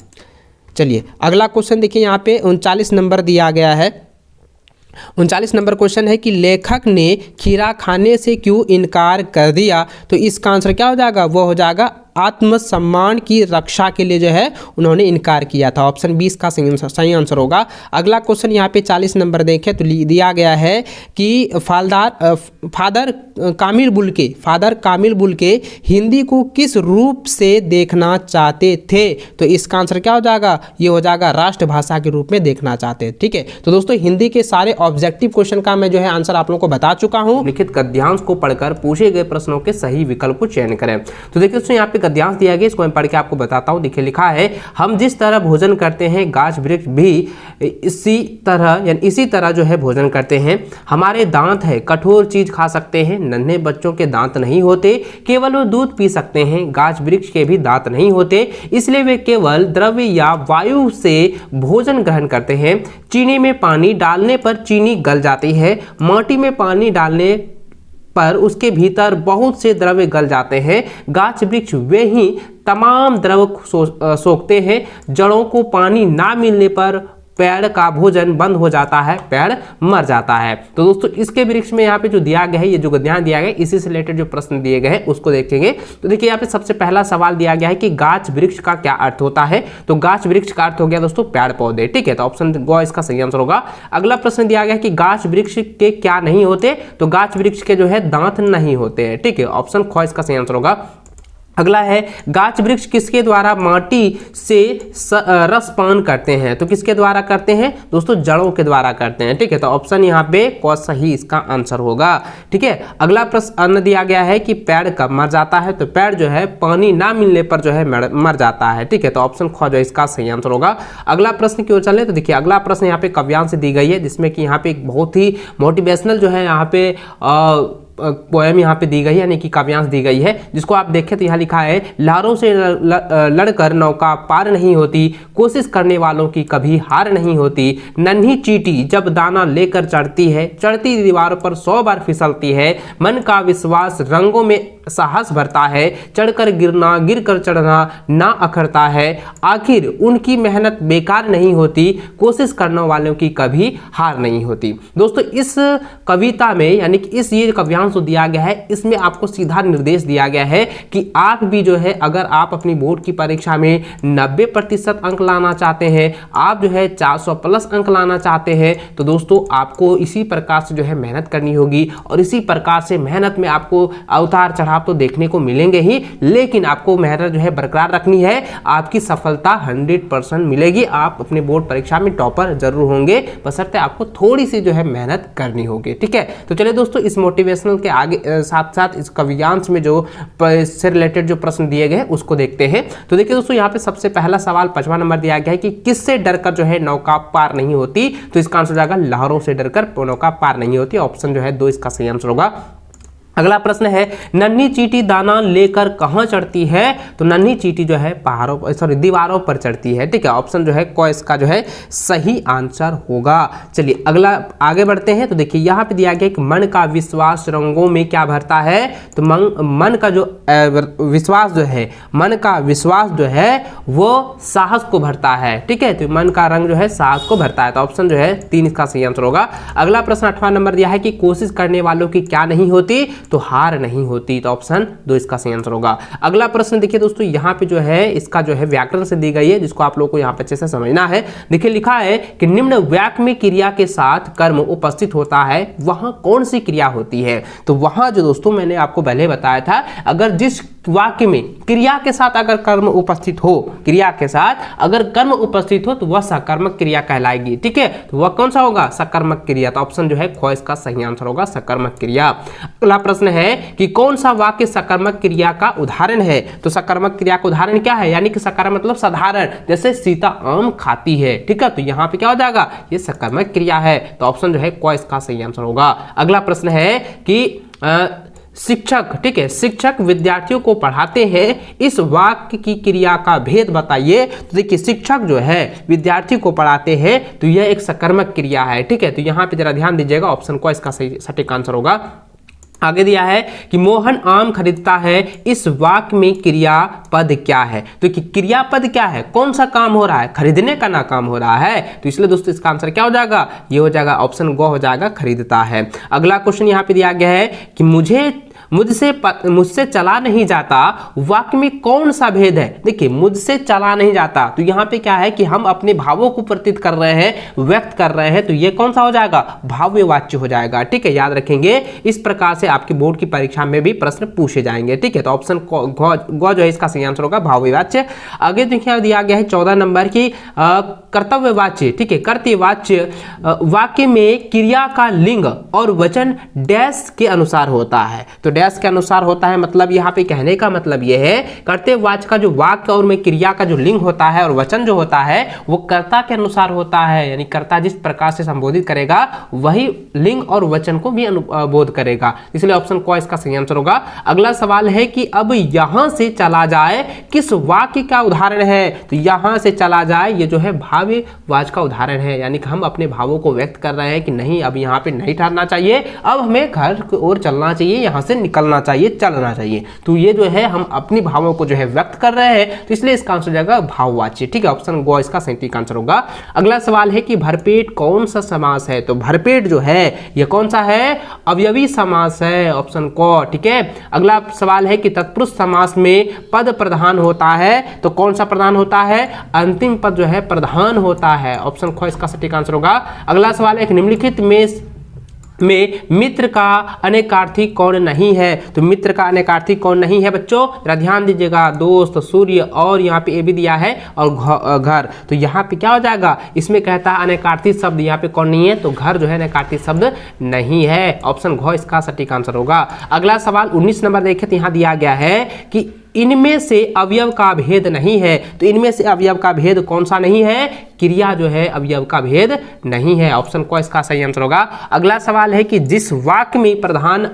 चलिए अगला क्वेश्चन देखिए, यहाँ पे 39 नंबर दिया गया है। 39 नंबर क्वेश्चन है कि लेखक ने खीरा खाने से क्यों इनकार कर दिया, तो इसका आंसर क्या हो जाएगा, वो हो जाएगा आत्मसम्मान की रक्षा के लिए जो है उन्होंने इनकार किया था, ऑप्शन 20 का सही आंसर होगा। अगला क्वेश्चन यहाँ पे 40 नंबर देखें तो दिया गया है कि फादर कामिल बुल्के हिंदी को किस रूप से देखना चाहते थे, तो इसका आंसर क्या हो जाएगा, ये हो जाएगा राष्ट्रभाषा के रूप में देखना चाहते हैं। ठीक है, तो दोस्तों हिंदी के सारे ऑब्जेक्टिव क्वेश्चन का मैं जो है आंसर आप लोगों को बता चुका हूँ। लिखित गद्यांश को पढ़कर पूछे गए प्रश्नों के सही विकल्प को चयन करें। तो देखिए दोस्तों यहाँ पे गद्यांश दिया गया, इसको मैं पढ़ के आपको बताता हूँ। देखिए लिखा है, हम जिस तरह भोजन करते हैं गाछ वृक्ष भी इसी तरह जो है भोजन करते हैं। हमारे दांत है, कठोर चीज खा सकते हैं, नन्हे बच्चों के दांत नहीं होते, केवल वो दूध पी सकते हैं। गाछ वृक्ष के भी दांत नहीं होते, इसलिए वे केवल द्रव्य या वायु से भोजन ग्रहण करते हैं। चीनी में पानी डालने पर चीनी गल जाती है, माटी में पानी डालने पर उसके भीतर बहुत से द्रव्य गल जाते हैं। गाछ वृक्ष वे ही तमाम द्रव्य सोखते हैं। जड़ों को पानी ना मिलने पर पेड़ का भोजन बंद हो जाता है, पेड़ मर जाता है। तो दोस्तों इसके वृक्ष में यहाँ पे जो दिया गया है, ये जो गद्यांश दिया गया है, इसी से रिलेटेड जो प्रश्न दिए गए हैं उसको देखेंगे। तो देखिए यहाँ पे सबसे पहला सवाल दिया गया है कि गाछ वृक्ष का क्या अर्थ होता है, तो गाछ वृक्ष का अर्थ हो गया दोस्तों पेड़ पौधे। ठीक है, तो ऑप्शन ग इसका सही आंसर होगा। अगला प्रश्न दिया गया है कि गाछ वृक्ष के क्या नहीं होते, तो गाछ वृक्ष के जो है दांत नहीं होते हैं। ठीक है, ऑप्शन ख इसका सही आंसर होगा। अगला है, गाछ वृक्ष किसके द्वारा माटी से रस पान करते हैं, तो किसके द्वारा करते हैं दोस्तों, जड़ों के द्वारा करते हैं। ठीक है, तो ऑप्शन यहाँ पे क सही इसका आंसर होगा। ठीक है, अगला प्रश्न दिया गया है कि पेड़ कब मर जाता है, तो पेड़ जो है पानी ना मिलने पर जो है मर जाता है। ठीक है, तो ऑप्शन ख जो इसका सही आंसर होगा। अगला प्रश्न की ओर चले तो देखिए अगला प्रश्न यहाँ पे काव्यांश दी गई है, जिसमें कि यहाँ पे एक बहुत ही मोटिवेशनल जो है यहाँ पे पोएम यहाँ पे दी गई है, यानी कि काव्यांश दी गई है, जिसको आप देखें तो यहाँ लिखा है, लहरों से लड़कर नौका पार नहीं होती, कोशिश करने वालों की कभी हार नहीं होती। नन्ही चींटी जब दाना लेकर चढ़ती है, चढ़ती दीवारों पर 100 बार फिसलती है। मन का विश्वास रंगों में साहस भरता है, चढ़कर गिरना गिरकर चढ़ना ना अखरता है। आखिर उनकी मेहनत बेकार नहीं होती, कोशिश करने वालों की कभी हार नहीं होती। दोस्तों इस कविता में यानी कि इस ये काव्यांश जो दिया गया है, इसमें आपको सीधा निर्देश दिया गया है कि आप भी जो है अगर आप अपनी बोर्ड की परीक्षा में 90% अंक लाना चाहते हैं, आप जो है 400 प्लस अंक लाना चाहते हैं, तो दोस्तों आपको इसी प्रकार से जो है मेहनत करनी होगी। और इसी प्रकार से मेहनत में आपको उतार चढ़ाव तो देखने को मिलेंगे ही, लेकिन आपको मेहनत जो है बरकरार रखनी है, आपकी सफलता 100% मिलेगी। आप अपने बोर्ड परीक्षा में टॉपर जरूर होंगे, बशर्ते आपको थोड़ी सी जो है मेहनत करनी होगी। ठीक है, तो चलिए दोस्तों इस मोटिवेशनल के आगे साथ साथ इस काव्यांश में जो इससे रिलेटेड जो प्रश्न दिए गए उसको देखते हैं। तो देखिए दोस्तों यहाँ पे सबसे पहला सवाल 5वां नंबर दिया गया है कि किससे डरकर जो है नौका पार नहीं होती, तो इसका आंसर हो जाएगा लहरों से डरकर नौका पार नहीं होती। ऑप्शन जो है 2 इसका सही आंसर होगा। अगला प्रश्न है, नन्ही चींटी दाना लेकर कहां चढ़ती है, तो नन्ही चींटी जो है दीवारों पर चढ़ती है। ठीक है, ऑप्शन जो है क इसका जो है सही आंसर होगा। चलिए अगला आगे बढ़ते हैं। तो देखिए यहाँ पे दिया गया कि मन का विश्वास रंगों में क्या भरता है, तो मन का जो विश्वास जो है, मन का विश्वास जो है वो साहस को भरता है। ठीक है, तो मन का रंग जो है साहस को भरता है, तो ऑप्शन जो है 3 इसका सही आंसर होगा। अगला प्रश्न 8वां नंबर दिया है कि कोशिश करने वालों की क्या नहीं होती, तो हार नहीं होती। तो ऑप्शन 2 इसका सही आंसर होगा। अगला प्रश्न देखिए दोस्तों, यहाँ पे जो है इसका जो है व्याकरण से दी गई है, जिसको आप लोगों को यहाँ पे अच्छे से समझना है। देखिए लिखा है कि निम्न वाक्य में क्रिया के साथ कर्म उपस्थित होता है, वहां कौन सी क्रिया होती है। तो वहां जो दोस्तों मैंने आपको पहले बताया था, अगर जिस वाक्य में क्रिया के साथ अगर कर्म उपस्थित हो, क्रिया के साथ अगर कर्म उपस्थित हो तो वह सकर्मक क्रिया कहलाएगी। ठीक है, तो वह कौन सा होगा, सकर्मक क्रिया। तो ऑप्शन जो है ख इसका सही आंसर होगा, सकर्मक क्रिया। अगला प्रश्न है कि कौन सा वाक्य सकर्मक क्रिया का उदाहरण है। तो सकर्मक क्रिया का उदाहरण क्या है, यानी कि सकर्मक मतलब साधारण, जैसे सीता आम खाती है। ठीक है, तो यहाँ पे क्या हो जाएगा, ये सकर्मक क्रिया है। तो ऑप्शन जो है क इसका सही आंसर होगा। अगला प्रश्न है कि शिक्षक, ठीक है, शिक्षक विद्यार्थियों को पढ़ाते हैं, इस वाक्य की क्रिया का भेद बताइए। तो देखिए शिक्षक जो है विद्यार्थी को पढ़ाते हैं, तो यह एक सकर्मक क्रिया है। ठीक है, तो यहाँ पे जरा ध्यान दीजिएगा, ऑप्शन को इसका सही सटीक आंसर होगा। आगे दिया है कि मोहन आम खरीदता है, इस वाक्य में क्रियापद क्या है। तो कि क्रियापद क्या है, कौन सा काम हो रहा है, खरीदने का ना काम हो रहा है। तो इसलिए दोस्तों इसका आंसर क्या हो जाएगा, ये हो जाएगा ऑप्शन ग हो जाएगा, खरीदता है। अगला क्वेश्चन यहाँ पे दिया गया है कि मुझसे चला नहीं जाता, वाक्य में कौन सा भेद है। देखिए मुझसे चला नहीं जाता, तो यहाँ पे क्या है कि हम अपने भावों को प्रतीत कर रहे हैं, व्यक्त कर रहे हैं, तो ये कौन सा हो जाएगा, भाव्यवाच्य हो जाएगा। ठीक है, याद रखेंगे, इस प्रकार से आपकी बोर्ड की परीक्षा में भी प्रश्न पूछे जाएंगे। ठीक है, तो ऑप्शन ग जो है इसका सही आंसर होगा, भाव्यवाच्य। आगे देखिए दिया गया है 14 नंबर की कर्तव्यवाच्य। ठीक है, कर्तव्यवाच्य वाक्य में क्रिया का लिंग और वचन डैश के अनुसार होता है। तो डैश के अनुसार होता है, मतलब यहाँ पे कहने का मतलब यह है, कर्तव्यवाच्य का जो वाक्य और में क्रिया का जो लिंग होता है और वचन जो होता है वो कर्ता के अनुसार होता है, यानी कर्ता जिस प्रकार से संबोधित करेगा वही लिंग और वचन को भी अनुबोध करेगा। इसलिए ऑप्शन क इसका सही आंसर होगा। अगला सवाल है कि अब यहां से चला जाए किस वाक्य का उदाहरण है। तो यहां से चला जाए ये जो है भाव्यवाच्य का उदाहरण है, यानी कि हम अपने भावों को व्यक्त कर रहे हैं कि नहीं अब यहाँ पे नहीं ठहरना चाहिए, अब हमें घर की ओर चलना चाहिए, यहाँ से निकलना चाहिए, चलना चाहिए। तो ये जो है हम अपनी भावों को जो है व्यक्त कर रहे हैं, तो इसलिए इसका आंसर जाएगा भाववाच्य। ठीक है, ऑप्शन ग इसका सही आंसर होगा। अगला सवाल है कि भरपेट कौन सा समास है। तो भरपेट जो है ये कौन सा है, अवयवी समास है, ऑप्शन क। ठीक है, अगला सवाल है कि तत्पुरुष समास में पद प्रधान होता है, तो कौन सा प्रधान होता है, अंतिम पद जो है प्रधान होता है, ऑप्शन ख इसका सटीक आंसर होगा। अगला सवाल है कि निम्नलिखित में मित्र का अनेकार्थी कौन नहीं है। तो मित्र का अनेकार्थी कौन नहीं है बच्चों, जरा ध्यान दीजिएगा, दोस्त, सूर्य और यहाँ पे ए भी दिया है और घर। तो यहाँ पे क्या हो जाएगा, इसमें कहता है अनेकार्थी शब्द यहाँ पे कौन नहीं है, तो घर जो है अनेकार्थी शब्द नहीं है, ऑप्शन घ इसका सटीक आंसर होगा। अगला सवाल 19 नंबर देखें, तो यहाँ दिया गया है कि इनमें से अवयव का भेद नहीं है। तो इनमें से अवयव का भेद कौन सा नहीं है, क्रिया जो है अवयव का भेद नहीं है, ऑप्शन को इसका सही आंसर होगा। अगला सवाल है कि जिस वाक्य में प्रधान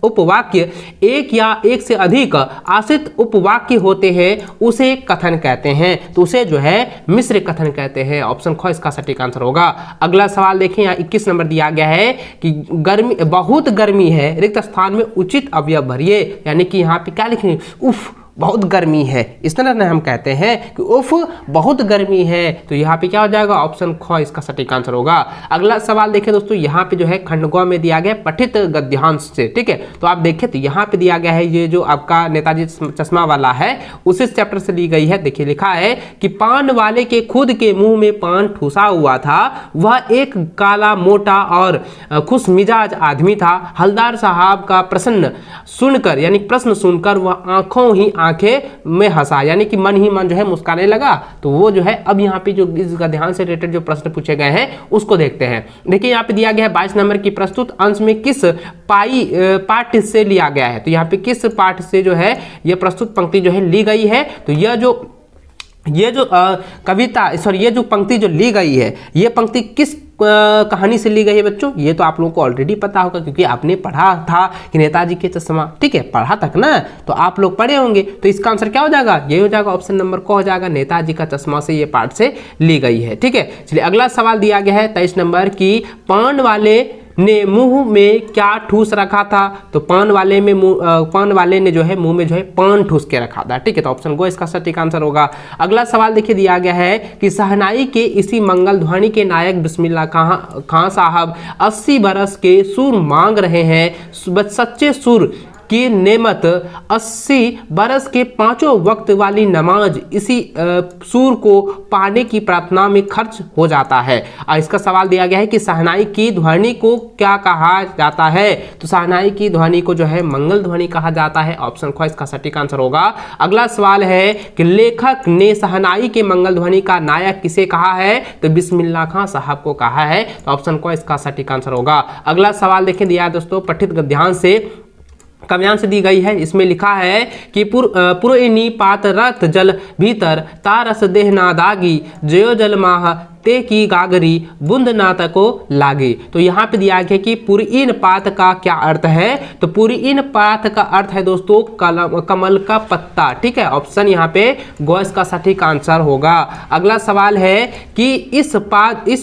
उपवाक्य एक या एक से अधिक आश्रित उपवाक्य होते हैं उसे कथन कहते हैं। तो उसे जो है मिश्र कथन कहते हैं, ऑप्शन ख इसका सटीक आंसर होगा। अगला सवाल देखें, यहाँ 21 नंबर दिया गया है कि गर्मी, बहुत गर्मी है, रिक्त स्थान में उचित अवयव भरिए। यानी कि यहाँ पे क्या लिखेंगे, उफ बहुत गर्मी है, इस तरह से हम कहते हैं कि उफ बहुत गर्मी है। तो यहाँ पे क्या हो जाएगा, ऑप्शन ख इसका सटीक आंसर होगा। अगला सवाल देखिए दोस्तों, यहाँ पे जो है खंड ग में दिया गया पठित गद्यांश से। ठीक है, तो आप देखें तो यहाँ पे दिया गया है, ये जो आपका नेताजी चश्मा वाला है उसी चैप्टर से ली गई है। देखिए लिखा है कि पान वाले के खुद के मुंह में पान ठूसा हुआ था, वह एक काला मोटा और खुश मिजाज आदमी था। हलदार साहब का प्रश्न सुनकर, यानी प्रश्न सुनकर वह आंखों ही आंखें में हंसा, यानी कि मन ही मन जो है मुस्काने लगा। तो वो जो है, अब यहाँ पे जो इस गद्यांश से रिलेटेड जो प्रश्न पूछे गए हैं उसको देखते हैं। देखिए यहाँ पे दिया गया है 22 नंबर की प्रस्तुत अंश में किस पाठ से लिया गया है। तो यहाँ पे किस पाठ से जो है ये प्रस्तुत पंक्ति जो है ली गई है। तो ये जो कविता, सॉरी ये जो पंक्ति जो ली गई है, ये पंक्ति किस कहानी से ली गई है बच्चों, ये तो आप लोगों को ऑलरेडी पता होगा क्योंकि आपने पढ़ा था कि नेताजी के चश्मा। ठीक है, पढ़ा तक ना, तो आप लोग पढ़े होंगे। तो इसका आंसर क्या हो जाएगा, ये हो जाएगा ऑप्शन नंबर को हो जाएगा, नेताजी का चश्मा से ये पाठ से ली गई है। ठीक है, चलिए अगला सवाल दिया गया है 23 नंबर की पान वाले ने मुंह में क्या ठूस रखा था? तो पान वाले ने जो है मुंह में जो है पान ठूस के रखा था। ठीक है, तो ऑप्शन गो इसका सटीक आंसर होगा। अगला सवाल देखिए दिया गया है कि शहनाई के इसी मंगल ध्वनि के नायक बिस्मिल्लाह खां साहब 80 बरस के सुर मांग रहे हैं, सच्चे सुर की नेमत 80 बरस के पांचों वक्त वाली नमाज इसी सूर को पाने की प्रार्थना में खर्च हो जाता है। इसका सवाल दिया गया है कि शहनाई की ध्वनि को क्या कहा जाता है? तो शहनाई की ध्वनि को जो है मंगल ध्वनि कहा जाता है। ऑप्शन ख इसका सटीक आंसर होगा। अगला सवाल है कि लेखक ने शहनाई के मंगल ध्वनि का नायक किसे कहा है? तो बिस्मिल्लाह खां साहब को कहा है। तो ऑप्शन क इसका सटीक आंसर होगा। अगला सवाल देखिए दिया है दोस्तों पठित गद्यांश से काव्यांश दी गई है। इसमें लिखा है कि पुरइनी पात रत जल भीतर तारस देह नादागी जयो जल माह ते की गागरी बुंद नात को लागे। तो यहाँ पे दिया गया कि पुरइन पात का क्या अर्थ है? तो पुरइन पात का अर्थ है दोस्तों कमल का पत्ता। ठीक है, ऑप्शन यहाँ पे गो इसका सटीक आंसर होगा। अगला सवाल है कि इस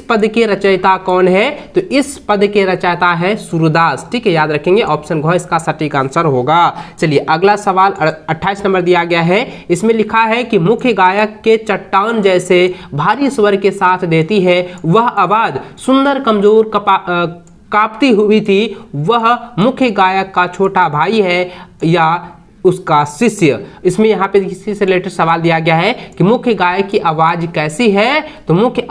पद के रचयिता कौन है? तो इस पद के रचयिता है सूरदास। ठीक है, याद रखेंगे ऑप्शन घ इसका सटीक आंसर होगा। चलिए अगला सवाल 28 नंबर दिया गया है। इसमें लिखा है कि मुख्य गायक के चट्टान जैसे भारी स्वर के साथ देती है वह आवाज सुंदर कमजोर कांपती हुई थी, वह मुख्य गायक का छोटा भाई है या उसका शिष्य? इसमें यहाँ पे इसी से रिलेटेड सवाल दिया गया है कि मुख्य गायक की आवाज कैसी है? तो मुख्य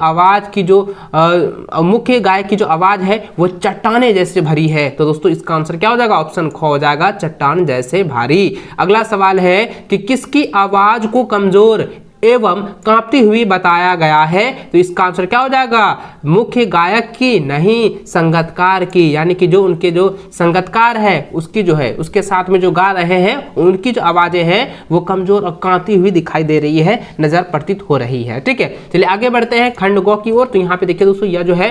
गायक की जो आवाज है वो चट्टाने जैसे भरी है। तो दोस्तों इसका आंसर क्या हो जाएगा? ऑप्शन ख हो जाएगा, चट्टान जैसे भारी। अगला सवाल है कि किसकी आवाज को कमजोर एवं कांपती हुई बताया गया है? तो इसका आंसर क्या हो जाएगा? मुख्य गायक की नहीं, संगतकार की, यानी कि जो उनके जो संगतकार है उसकी जो है उसके साथ में जो गा रहे हैं उनकी जो आवाजें हैं वो कमजोर और कांपती हुई दिखाई दे रही है, नजर प्रतीत हो रही है। ठीक है, चलिए आगे बढ़ते हैं खंड गौ की ओर। तो यहाँ पे देखिए दोस्तों यह जो है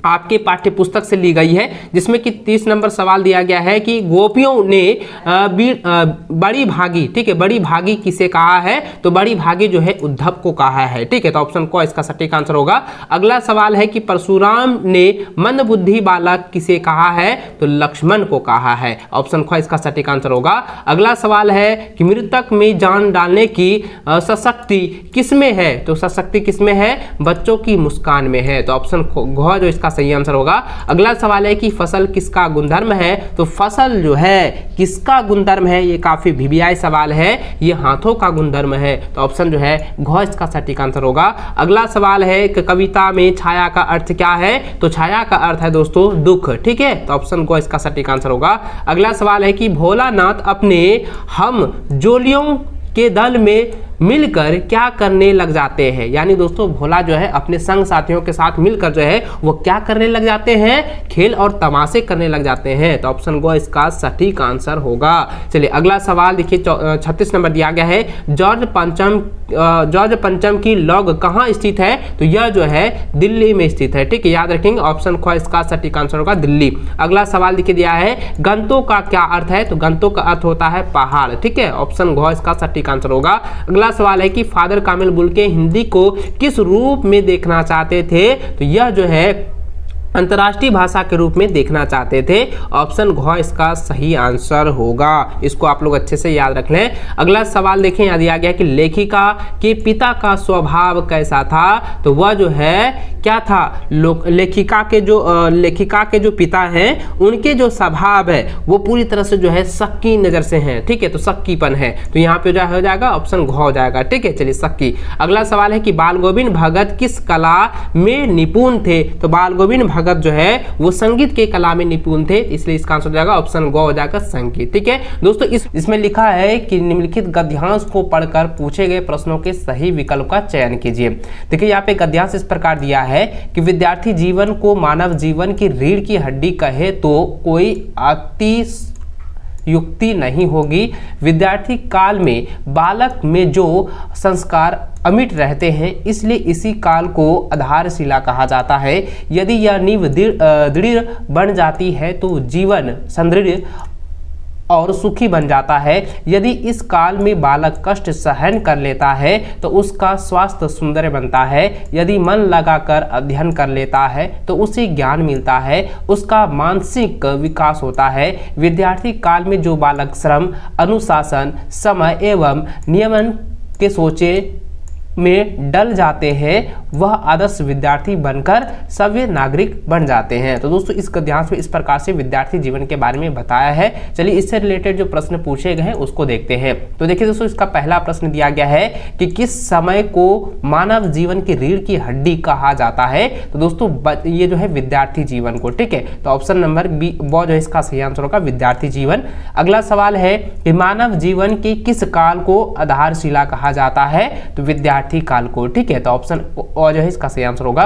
आपके पाठ्य पुस्तक से ली गई है, जिसमें कि 30 नंबर सवाल दिया गया है कि गोपियों ने बड़ी भागी, ठीक है, बड़ी भागी किसे कहा है? तो बड़ी भागी जो है उद्धव को कहा है। ठीक है, तो ऑप्शन को इसका सटीक आंसर होगा। अगला सवाल है कि परशुराम ने मंदबुद्धि बालक किसे कहा है? तो लक्ष्मण को कहा है। ऑप्शन ख इसका सटीक आंसर होगा। अगला सवाल है कि मृतक में जान डालने की सशक्ति किसमें है? तो सशक्ति किसमें है? बच्चों की मुस्कान में है। तो ऑप्शन घ जो इसका सही आंसर होगा। अगला सवाल है कि फसल किसका गुणधर्म है? तो फसल जो है किसका गुणधर्म है? ये काफी वीवीआई सवाल है, ये हाथों का गुणधर्म है। तो ऑप्शन जो है घ इसका सटीक आंसर होगा। अगला सवाल है कि कविता में छाया का अर्थ क्या है? तो छाया का अर्थ है दोस्तों दुख। ठीक है, तो ऑप्शन घ इसका सटीक आंसर होगा। अगला सवाल है कि भोलानाथ अपने हम जोलियों के दल में मिलकर क्या करने लग जाते हैं? यानी दोस्तों भोला जो है अपने संग साथियों के साथ मिलकर जो है वो क्या करने लग जाते हैं? खेल और तमाशे करने लग जाते हैं। तो ऑप्शन गो इसका सटीक आंसर होगा। चलिए अगला सवाल देखिए 36 नंबर दिया गया है। जॉर्ज पंचम की लॉग कहाँ स्थित है? तो यह जो है दिल्ली में स्थित है। ठीक है, याद रखेंगे ऑप्शन ख इसका सटीक आंसर होगा दिल्ली। अगला सवाल देखिए दिया है गंतों का क्या अर्थ है? तो गंतों का अर्थ होता है पहाड़। ठीक है, ऑप्शन घ इसका सटीक आंसर होगा। अगला सवाल है कि फादर कामिल बुल्के हिंदी को किस रूप में देखना चाहते थे? तो यह जो है अंतर्राष्ट्रीय भाषा के रूप में देखना चाहते थे। ऑप्शन घ इसका सही आंसर होगा। इसको आप लोग अच्छे से याद रख लें। अगला सवाल देखें, यहाँ दिया गया कि लेखिका के पिता का स्वभाव कैसा था? तो वह जो है क्या था? लेखिका के जो पिता हैं उनके जो स्वभाव है वो पूरी तरह से जो है शक्की नजर से हैं। ठीक है, तो शक्कीपन है। तो यहाँ पे जो हो जाएगा ऑप्शन घ हो जाएगा। ठीक है, चलिए शक्की। अगला सवाल है कि बाल गोविंद भगत किस कला में निपुण थे? तो बाल गोविंद भगत जो है वो संगीत के कला में निपुण थे, इसलिए इसका आंसर हो जाएगा ऑप्शन ग हो जाएगा संगीत। ठीक है दोस्तों, इसमें लिखा है कि निम्नलिखित गद्यांश को पढ़कर पूछे गए प्रश्नों के सही विकल्प का चयन कीजिए। देखिए यहाँ पे गद्यांश इस प्रकार दिया है कि विद्यार्थी जीवन को मानव जीवन की रीढ़ की हड्डी कहे तो कोई युक्ति नहीं होगी। विद्यार्थी काल में बालक में जो संस्कार अमिट रहते हैं, इसलिए इसी काल को आधारशिला कहा जाता है। यदि यह नींव दृढ़ बन जाती है तो जीवन सुदृढ़ और सुखी बन जाता है। यदि इस काल में बालक कष्ट सहन कर लेता है तो उसका स्वास्थ्य सुंदर बनता है। यदि मन लगाकर अध्ययन कर लेता है तो उसे ज्ञान मिलता है, उसका मानसिक विकास होता है। विद्यार्थी काल में जो बालक श्रम, अनुशासन, समय एवं नियमन के सोचे में डल जाते हैं वह आदर्श विद्यार्थी बनकर सभ्य नागरिक बन जाते हैं। तो दोस्तों इस गद्यांश में इस प्रकार से विद्यार्थी जीवन के बारे में बताया है। चलिए इससे रिलेटेड जो प्रश्न पूछे गए हैं उसको देखते हैं। तो देखिए दोस्तों इसका पहला प्रश्न दिया गया है कि किस समय को मानव जीवन की रीढ़ की हड्डी कहा जाता है। तो दोस्तों ये जो है विद्यार्थी जीवन को, ठीक है। तो ऑप्शन नंबर बी वो जो है इसका सही आंसर होगा विद्यार्थी जीवन। अगला सवाल है कि मानव जीवन के किस काल को आधारशिला कहा जाता है। तो विद्यार्थी काल को, ठीक है। तो ऑप्शन और जो है इसका सही आंसर होगा।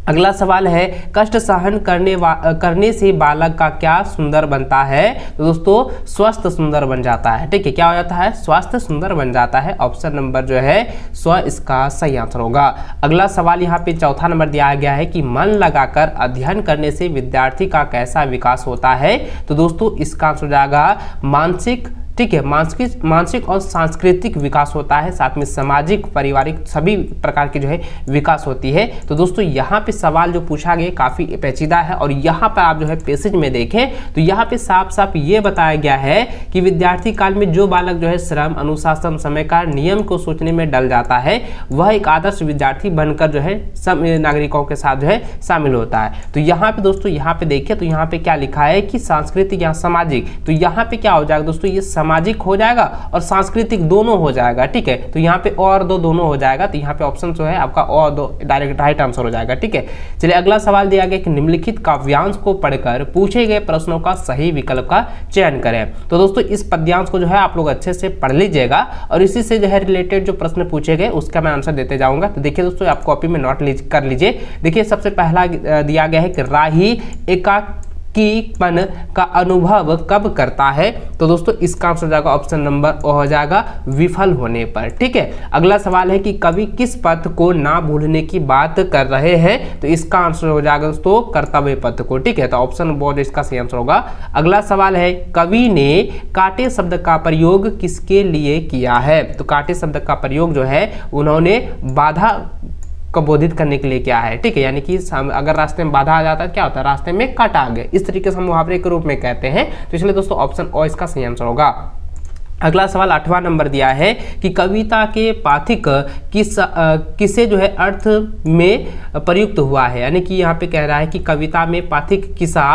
अगला सवाल है कष्ट सहन करने से बालक का क्या सुंदर बनता है। तो दोस्तों स्वस्थ सुंदर बन जाता है, ठीक है। क्या हो जाता है? स्वास्थ्य सुंदर बन जाता है। ऑप्शन नंबर जो है स्व इसका सही आंसर होगा। अगला सवाल यहाँ पे चौथा नंबर दिया गया है कि मन लगाकर अध्ययन करने से विद्यार्थी का कैसा विकास होता है। तो दोस्तों इसका आंसर हो जाएगा मानसिक, ठीक है। मानसिक और सांस्कृतिक विकास होता है, साथ में सामाजिक, पारिवारिक सभी प्रकार की जो है विकास होती है। तो दोस्तों यहाँ पे सवाल जो पूछा गया काफ़ी पेचीदा है और यहाँ पर आप जो है पैसेज में देखें तो यहाँ पे साफ साफ ये बताया गया है कि विद्यार्थी काल में जो बालक जो है श्रम, अनुशासन, समय का नियम को सोचने में डल जाता है वह एक आदर्श विद्यार्थी बनकर जो है सब नागरिकों के साथ जो है शामिल होता है। तो यहाँ पे दोस्तों यहाँ पे देखिए तो यहाँ पे क्या लिखा है कि सांस्कृतिक या सामाजिक, तो यहाँ पे क्या हो जाएगा दोस्तों, ये सामाजिक हो जाएगा और सांस्कृतिक दोनों हो जाएगा, ठीक है। तो यहाँ पे और दो दोनों हो जाएगा, तो यहाँ पे ऑप्शन जो है आपका और दो डायरेक्ट राइट आंसर हो जाएगा, ठीक है। चलिए अगला सवाल दिया गया कि निम्नलिखित काव्यांश को पढ़कर पूछे गए प्रश्नों का सही विकल्प का चयन करें। तो दोस्तों इस पद्यांश को जो है आप लोग अच्छे से पढ़ लीजिएगा और इसी से जो है रिलेटेड जो प्रश्न पूछे गए उसका मैं आंसर देते जाऊंगा। तो देखिए दोस्तों आप कॉपी में नोट कर लीजिए। देखिए सबसे पहला दिया गया है कि राही एकाकीपन का अनुभव कब करता है। तो दोस्तों इसका आंसर हो जाएगा ऑप्शन नंबर हो जाएगा विफल होने पर, ठीक है। अगला सवाल है कि कवि किस पथ को ना भूलने की बात कर रहे हैं। तो इसका आंसर हो जाएगा दोस्तों कर्तव्य पथ को, ठीक है। तो ऑप्शन बोर्ड इसका सही आंसर होगा। अगला सवाल है कवि ने कांटे शब्द का प्रयोग किसके लिए किया है। तो कांटे शब्द का प्रयोग जो है उन्होंने बाधा को बोधित करने के लिए क्या है, ठीक है। यानी कि अगर रास्ते में बाधा आ जाता है क्या होता है, रास्ते में कट आ गए, इस तरीके से हम मुहावरे के रूप में कहते हैं। तो इसलिए दोस्तों ऑप्शन ओ इसका सही आंसर होगा। अगला सवाल 8वां नंबर दिया है कि कविता के पाठिक किसे जो है अर्थ में प्रयुक्त हुआ है। यानी कि यहाँ पे कह रहा है कि कविता में पाठिक किसा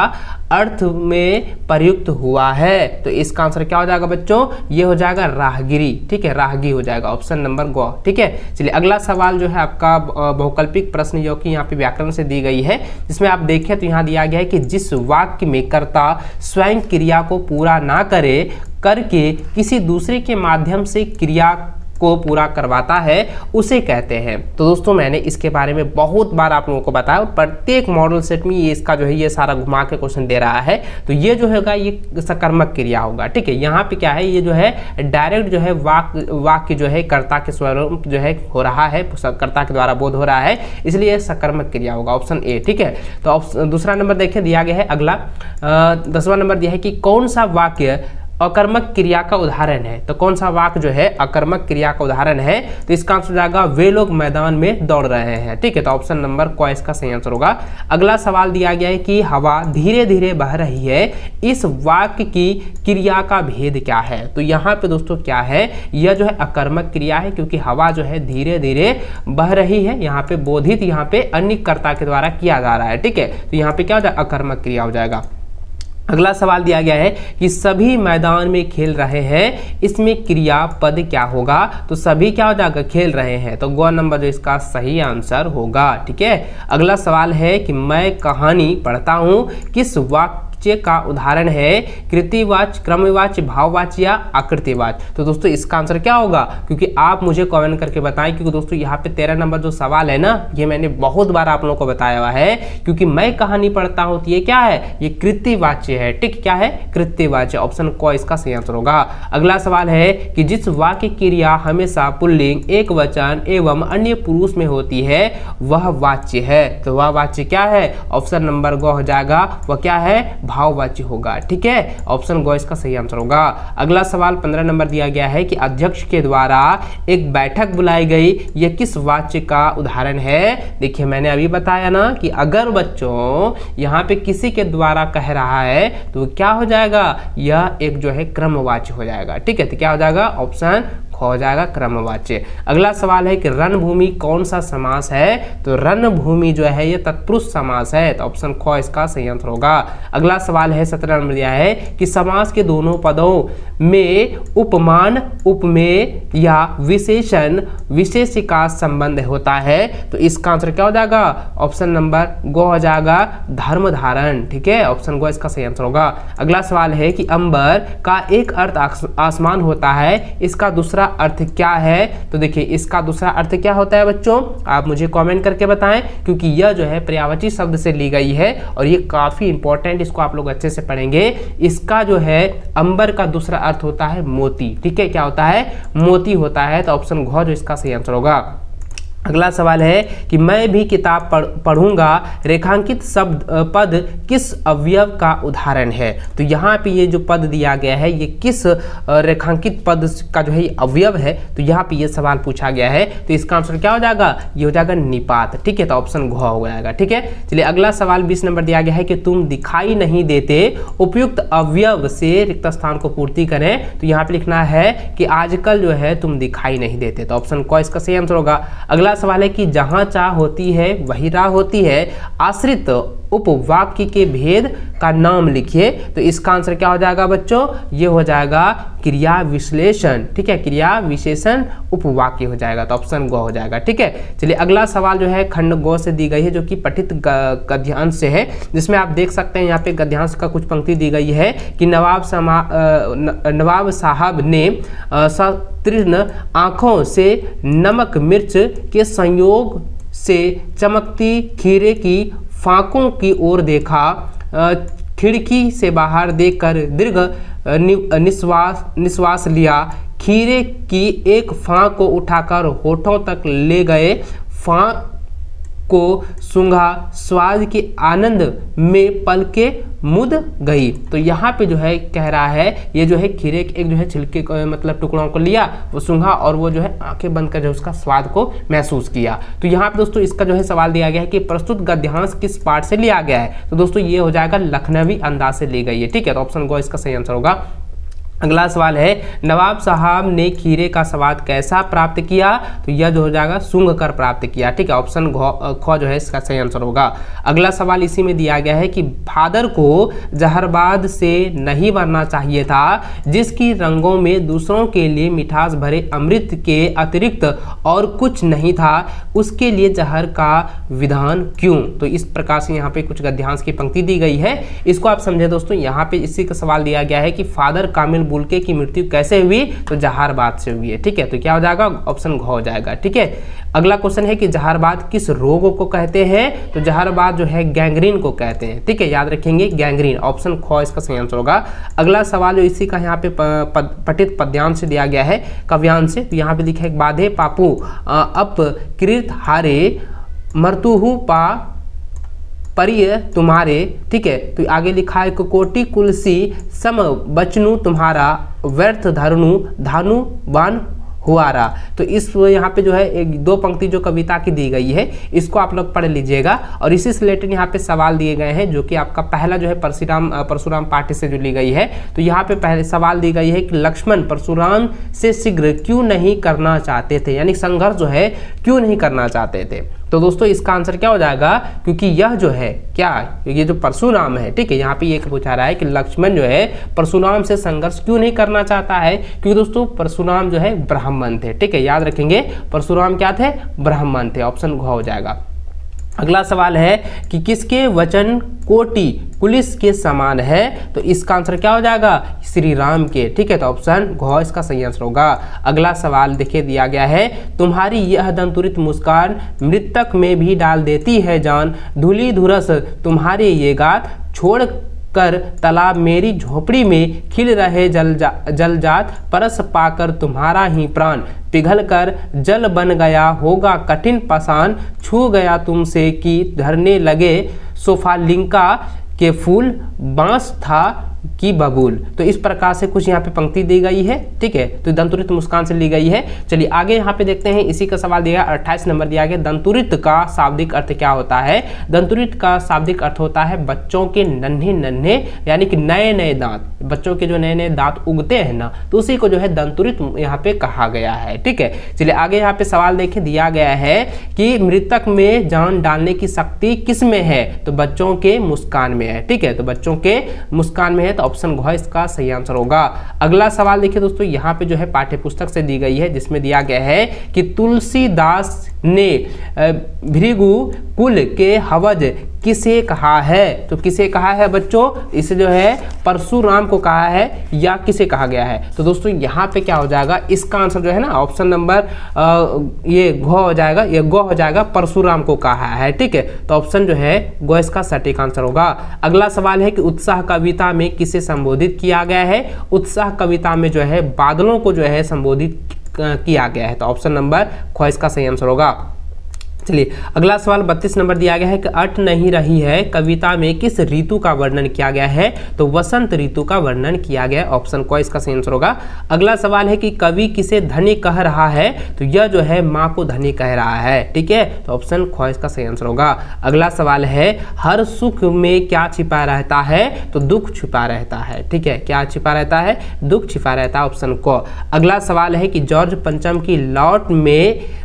अर्थ में प्रयुक्त हुआ है। तो इसका आंसर क्या हो जाएगा बच्चों, ये हो जाएगा राहगिरी, ठीक है। राहगी हो जाएगा ऑप्शन नंबर गो, ठीक है। चलिए अगला सवाल जो है आपका बहुकल्पिक प्रश्न जो कि यहाँ पे व्याकरण से दी गई है, जिसमें आप देखें तो यहाँ दिया गया है कि जिस वाक्य में कर्ता स्वयं क्रिया को पूरा ना करे करके किसी दूसरे के माध्यम से क्रिया को पूरा करवाता है उसे कहते हैं। तो दोस्तों मैंने इसके बारे में बहुत बार आप लोगों को बताया और प्रत्येक मॉडल सेट में ये इसका जो है ये सारा घुमा के क्वेश्चन दे रहा है। तो ये जो होगा ये सकर्मक क्रिया होगा, ठीक है। यहाँ पे क्या है, ये जो है डायरेक्ट जो है वाक्य जो है कर्ता के स्वरूप जो है हो रहा है, कर्ता के द्वारा बोध हो रहा है, इसलिए सकर्मक क्रिया होगा ऑप्शन ए, ठीक है। तो दूसरा नंबर देखिए दिया गया है। अगला 10वां नंबर दिया है कि कौन सा वाक्य अकर्मक क्रिया का उदाहरण है। तो कौन सा वाक्य जो है अकर्मक क्रिया का उदाहरण है। तो इसका आंसर हो जाएगा वे लोग मैदान में दौड़ रहे हैं, ठीक है। तो ऑप्शन नंबर को इसका सही आंसर होगा। अगला सवाल दिया गया है कि हवा धीरे धीरे बह रही है, इस वाक्य की क्रिया का भेद क्या है। तो यहाँ पे दोस्तों क्या है, यह जो है अकर्मक क्रिया है क्योंकि हवा जो है धीरे धीरे बह रही है, यहाँ पे बोधित यहाँ पे अन्य कर्ता के द्वारा किया जा रहा है, ठीक है। तो यहाँ पे क्या हो जाएगा अकर्मक क्रिया हो जाएगा। अगला सवाल दिया गया है कि सभी मैदान में खेल रहे हैं, इसमें क्रियापद क्या होगा। तो सभी क्या हो जाएगा खेल रहे हैं, तो गो नंबर जो इसका सही आंसर होगा, ठीक है। अगला सवाल है कि मैं कहानी पढ़ता हूँ, किस वाक्य का उदाहरण है, कृतिवाच्य, क्रमवाच्य, भाववाच्य या आकृतिवाच्य। तो दोस्तों इसका आंसर क्या होगा, क्योंकि आप मुझे कमेंट करके बताएं, क्योंकि दोस्तों यहाँ पे 13 नंबर जो सवाल है ना, ये मैंने बहुत बार आप लोगों को बताया हुआ है, क्योंकि मैं कहानी पढ़ता हूँ तो ये क्या है, ये कृतिवाच्य है, ठीक। क्या है, कृतिवाच्य, ऑप्शन को इसका सही आंसर होगा। अगला सवाल है कि जिस वाक्य क्रिया हमेशा पुल्लिंग, एक वचन एवं अन्य पुरुष में होती है वह वाच्य है। तो वह वाच्य क्या है, ऑप्शन नंबर गो हो जाएगा, वह क्या है भाववाची होगा। ठीक है, ऑप्शन ग इसका सही आंसर होगा। अगला सवाल 15 नंबर दिया गया है कि अध्यक्ष के द्वारा एक बैठक बुलाई गई, यह किस वाक्य का उदाहरण है। देखिए मैंने अभी बताया ना कि अगर बच्चों यहाँ पे किसी के द्वारा कह रहा है तो क्या हो जाएगा, यह एक जो है क्रमवाच्य हो जाएगा। ठीक है, तो क्या हो जाएगा, ऑप्शन हो जाएगा क्रमवाच्य। अगला सवाल है कि रणभूमि कौन सा समास है, तो रणभूमि जो है ये तत्पुरुष समास है, तो ऑप्शन ख इसका सही आंसर होगा। अगला सवाल है 17 नंबर दिया है कि समास के दोनों पदों में उपमान, उपमेय या विशेषण, विशेषिका संबंध होता है, तो इसका आंसर क्या हो जाएगा, ऑप्शन नंबर ग हो जाएगा धर्म धारण। ठीक है, ऑप्शन ग इसका सही आंसर होगा। अगला सवाल है कि अंबर का एक अर्थ आसमान होता है, इसका दूसरा अर्थ क्या है, तो देखिए इसका दूसरा अर्थ क्या होता है बच्चों, आप मुझे कमेंट करके बताएं, क्योंकि यह जो है पर्यायवाची शब्द से ली गई है और ये काफी इंपॉर्टेंट, इसको आप लोग अच्छे से पढ़ेंगे। इसका जो है अंबर का दूसरा अर्थ होता है मोती। ठीक है, क्या होता है, मोती होता है, तो ऑप्शन घ जो इसका सही आंसर होगा। अगला सवाल है कि मैं भी किताब पढ़ूंगा, रेखांकित शब्द पद किस अवयव का उदाहरण है, तो यहाँ पे ये जो पद दिया गया है ये किस रेखांकित पद का जो है अवयव है, तो यहाँ पे ये सवाल पूछा गया है, तो इसका आंसर क्या हो जाएगा, ये हो जाएगा निपात। ठीक है, तो ऑप्शन घ हो जाएगा। ठीक है, चलिए अगला सवाल 20 नंबर दिया गया है कि तुम दिखाई नहीं देते, उपयुक्त अवयव से रिक्त स्थान को पूर्ति करें, तो यहाँ पे लिखना है कि आजकल जो है तुम दिखाई नहीं देते, तो ऑप्शन क इसका सही आंसर होगा। अगला सवाल है कि जहां चाह होती है वही राह होती है, आश्रित उपवाक्य के भेद का नाम लिखिए, तो इसका आंसर क्या हो जाएगा बच्चों, ये हो जाएगा क्रिया विश्लेषण। ठीक है, क्रिया विशेषण उपवाक्य हो जाएगा, तो ऑप्शन ग हो जाएगा। ठीक है, चलिए अगला सवाल जो है खंड ग से दी गई है, जो कि पठित गद्यांश से है, जिसमें आप देख सकते हैं यहाँ पे गद्यांश का कुछ पंक्ति दी गई है कि नवाब साहब ने तीक्ष्ण आंखों से नमक मिर्च के संयोग से चमकती खीरे की फाकों की ओर देखा, खिड़की से बाहर देखकर दीर्घ निश्वास लिया, खीरे की एक फाक को उठाकर होठों तक ले गए, फाक को सूंघा, स्वाद के आनंद में पलके मुद गई। तो यहाँ पे जो है कह रहा है, ये जो है खीरे के एक जो है छिलके को मतलब टुकड़ों को लिया, वो सूंघा और वो जो है आंखें बंद कर जो उसका स्वाद को महसूस किया। तो यहाँ पे दोस्तों इसका जो है सवाल दिया गया है कि प्रस्तुत गद्यांश किस पाठ से लिया गया है, तो दोस्तों ये हो जाएगा लखनवी अंदाज से ली गई है। ठीक है, तो ऑप्शन ग इसका सही आंसर होगा। अगला सवाल है नवाब साहब ने खीरे का स्वाद कैसा प्राप्त किया, तो यह जो हो जाएगा सूंघ कर प्राप्त किया। ठीक है, ऑप्शन ख जो है इसका सही आंसर होगा। अगला सवाल इसी में दिया गया है कि फादर को जहरबाद से नहीं भरना चाहिए था, जिसकी रंगों में दूसरों के लिए मिठास भरे अमृत के अतिरिक्त और कुछ नहीं था, उसके लिए जहर का विधान क्यों। तो इस प्रकार से यहाँ पे कुछ गद्यांश की पंक्ति दी गई है, इसको आप समझे दोस्तों। यहाँ पे इसी का सवाल दिया गया है कि फादर कामिल बुल्के की मृत्यु कैसे हुई, तो जहारबाद से हुई है। ठीक है, तो क्या हो जाएगा, ऑप्शन घ हो जाएगा। ठीक है, अगला क्वेश्चन है कि जहारबाद किस रोग को कहते हैं, तो जहारबाद जो है गैंग्रीन को कहते हैं। ठीक है, याद रखेंगे गैंग्रीन, ऑप्शन ख इसका सही आंसर होगा। अगला सवाल जो इसी का यहाँ पे पठित पद्यांश से दिया गया है, काव्यांश से, तो यहाँ पे लिखा है बाधे पापू अप कृत हारे मर्तुहु पा परिय तुम्हारे। ठीक है, तो आगे लिखा है कोटि कुलसी सम बचनु तुम्हारा, व्यर्थ धरनु धानु बान हुआरा। तो इस यहाँ पे जो है एक दो पंक्ति जो कविता की दी गई है, इसको आप लोग पढ़ लीजिएगा। और इसी से रिलेटेड यहाँ पे सवाल दिए गए हैं, जो कि आपका पहला जो है परशुराम पाठ्य से जो ली गई है। तो यहाँ पे पहले सवाल दी गई है कि लक्ष्मण परशुराम से शीघ्र क्यों नहीं करना चाहते थे, यानी संघर्ष जो है क्यों नहीं करना चाहते थे। तो दोस्तों इसका आंसर क्या हो जाएगा, क्योंकि यह जो है क्या, ये जो परशुराम है, ठीक है, यहाँ पे ये पूछा रहा है कि लक्ष्मण जो है परशुराम से संघर्ष क्यों नहीं करना चाहता है, क्योंकि दोस्तों परशुराम जो है ब्राह्मण थे। ठीक है, याद रखेंगे परशुराम क्या थे, ब्राह्मण थे, ऑप्शन घ हो जाएगा। अगला सवाल है कि किसके वचन कोटि पुलिस के समान है, तो इसका आंसर क्या हो जाएगा, श्री राम के। ठीक है, तो ऑप्शन घ इसका सही आंसर होगा। अगला सवाल देखिए दिया गया है तुम्हारी यह दंतुरित मुस्कान मृतक में भी डाल देती है जान, धूली धुरस तुम्हारे ये गात छोड़ कर तालाब मेरी झोपड़ी में खिल रहे जलजात, परस पाकर तुम्हारा ही प्राण पिघल कर जल बन गया होगा कठिन पाषाण, छू गया तुमसे कि धरने लगे सोफालिंका के फूल, बांस था की बबूल। तो इस प्रकार से कुछ यहाँ पे पंक्ति दी गई है, ठीक है। तो दंतुरित मुस्कान से ली गई है। चलिए आगे यहाँ पे देखते हैं, इसी का सवाल दिया 28 नंबर दिया गया, दंतुरित का शाब्दिक अर्थ क्या होता है। दंतुरित का शाब्दिक अर्थ होता है बच्चों के नन्हे नन्हे यानी कि नए नए दांत, बच्चों के जो नए नए दांत उगते हैं ना, तो उसी को जो है दंतुरित यहाँ पे कहा गया है, ठीक है। चलिए आगे यहाँ पे सवाल देखें, दिया गया है कि मृतक में जान डालने की शक्ति किस में है, तो बच्चों के मुस्कान में है, ठीक है। तो बच्चों के मुस्कान में है, तो ऑप्शन घ इसका सही आंसर होगा। अगला सवाल देखिए दोस्तों, यहाँ पे जो है पाठ्य पुस्तक से दी गई है, जिसमें दिया गया है कि तुलसीदास ने भृगु कुल के हवज किसे कहा है। तो किसे कहा है बच्चों, इसे जो है परशुराम को कहा है या किसे कहा गया है। तो दोस्तों यहाँ पे क्या हो जाएगा, इसका आंसर जो है ना ऑप्शन नंबर ये घ हो जाएगा, ये ग हो जाएगा, परशुराम को कहा है, ठीक है। तो ऑप्शन जो है ग इसका सटीक आंसर होगा। अगला सवाल है कि उत्साह कविता में किसे संबोधित किया गया है। उत्साह कविता में जो है बादलों को जो है संबोधित किया गया है। तो ऑप्शन नंबर ख इसका सही आंसर होगा। चलिए अगला सवाल 32 नंबर दिया गया है कि अट नहीं रही है कविता में किस ऋतु का वर्णन किया गया है। तो वसंत ऋतु का वर्णन किया गया है, ऑप्शन क इसका सही आंसर होगा। अगला सवाल है कि कवि किसे धनी कह रहा है। तो यह जो है माँ को धनी कह रहा है, ठीक है। तो ऑप्शन ख इसका सही आंसर होगा। अगला सवाल है हर सुख में क्या छिपा रहता है। तो दुख छिपा रहता है, ठीक है। क्या छिपा रहता है, दुख छिपा रहता है, ऑप्शन क। अगला सवाल है कि जॉर्ज पंचम की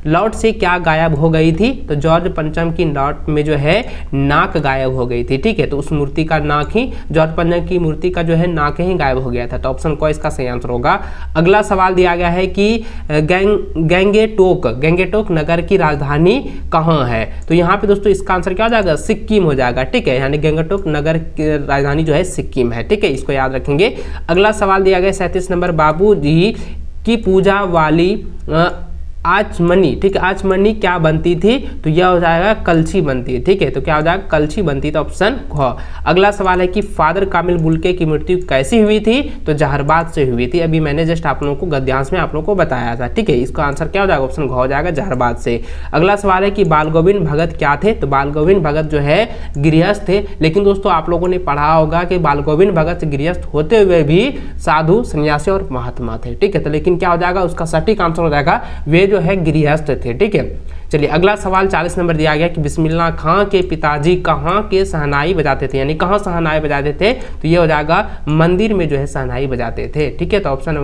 लौट से क्या गायब हो गई थी। तो जॉर्ज पंचम की लौट में जो है नाक गायब हो गई थी, ठीक है। तो उस मूर्ति का नाक ही, जॉर्ज पंचम की मूर्ति का जो है नाक ही गायब हो गया था। तो ऑप्शन क इसका सही आंसर होगा। अगला सवाल दिया गया है कि गंगेटोक नगर की राजधानी कहाँ है। तो यहाँ पे दोस्तों इसका आंसर क्या हो जाएगा, सिक्किम हो जाएगा, ठीक है। यानी गंगेटोक नगर की राजधानी जो है सिक्किम है, ठीक है। इसको याद रखेंगे। अगला सवाल दिया गया 37 नंबर, बाबू जी की पूजा वाली आचमनी, ठीक है। आचमनी क्या बनती थी। तो यह हो जाएगा कलछी बनती है, ठीक है। तो क्या हो जाएगा, कलछी बनती। तो ऑप्शन घ। अगला सवाल है कि फादर कामिल बुल्के की मृत्यु कैसी हुई थी। तो जहरबाद से हुई थी। अभी मैंने जस्ट आप लोगों को गद्यांश में आप लोगों को बताया था, ठीक है। इसका आंसर क्या हो जाएगा, ऑप्शन घ हो जाएगा, जहरबाद से। अगला सवाल है कि बाल गोविंद भगत क्या थे। तो बाल गोविंद भगत जो है गृहस्थ थे, लेकिन दोस्तों आप लोगों ने पढ़ा होगा कि बाल गोविंद भगत गृहस्थ होते हुए भी साधु, सन्यासी और महात्मा थे, ठीक है। तो लेकिन क्या हो जाएगा, उसका सटीक आंसर हो जाएगा वे जो है गृहस्थ थे, ठीक है। चलिए अगला सवाल 40 नंबर दिया गया कि बिस्मिल्लाह खां के पिताजी कहाँ के शहनाई बजाते थे, यानी कहाँ शहनाई बजाते थे। तो ये हो जाएगा मंदिर में जो है शहनाई बजाते थे, ठीक है। तो ऑप्शन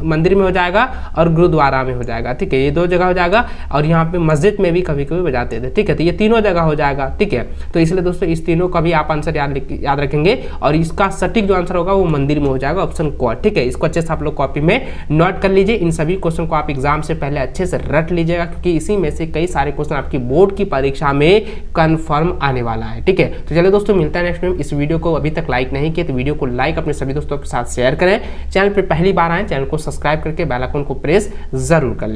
मंदिर में हो जाएगा और गुरुद्वारा में हो जाएगा, ठीक है। ये दो जगह हो जाएगा और यहाँ पे मस्जिद में भी कभी कभी बजाते थे, ठीक है। तो ये तीनों जगह हो जाएगा, ठीक है। तो इसलिए दोस्तों इस तीनों का भी आप आंसर याद रखेंगे और इसका सटीक जो आंसर होगा वो मंदिर में हो जाएगा, ऑप्शन क, ठीक है। इसको अच्छे से आप लोग कॉपी में नोट कर लीजिए। इन सभी क्वेश्चन को आप एग्जाम से पहले अच्छे से रट लीजिएगा, क्योंकि इसी में से कई सारे क्वेश्चन आपकी बोर्ड की परीक्षा में कंफर्म आने वाला है, ठीक है। तो चलिए दोस्तों मिलता है नेक्स्ट में। इस वीडियो को अभी तक लाइक नहीं किया तो वीडियो को लाइक अपने सभी दोस्तों के साथ शेयर करें। चैनल पर पहली बार आए, चैनल को सब्सक्राइब करके बेल आइकन को प्रेस जरूर कर लें।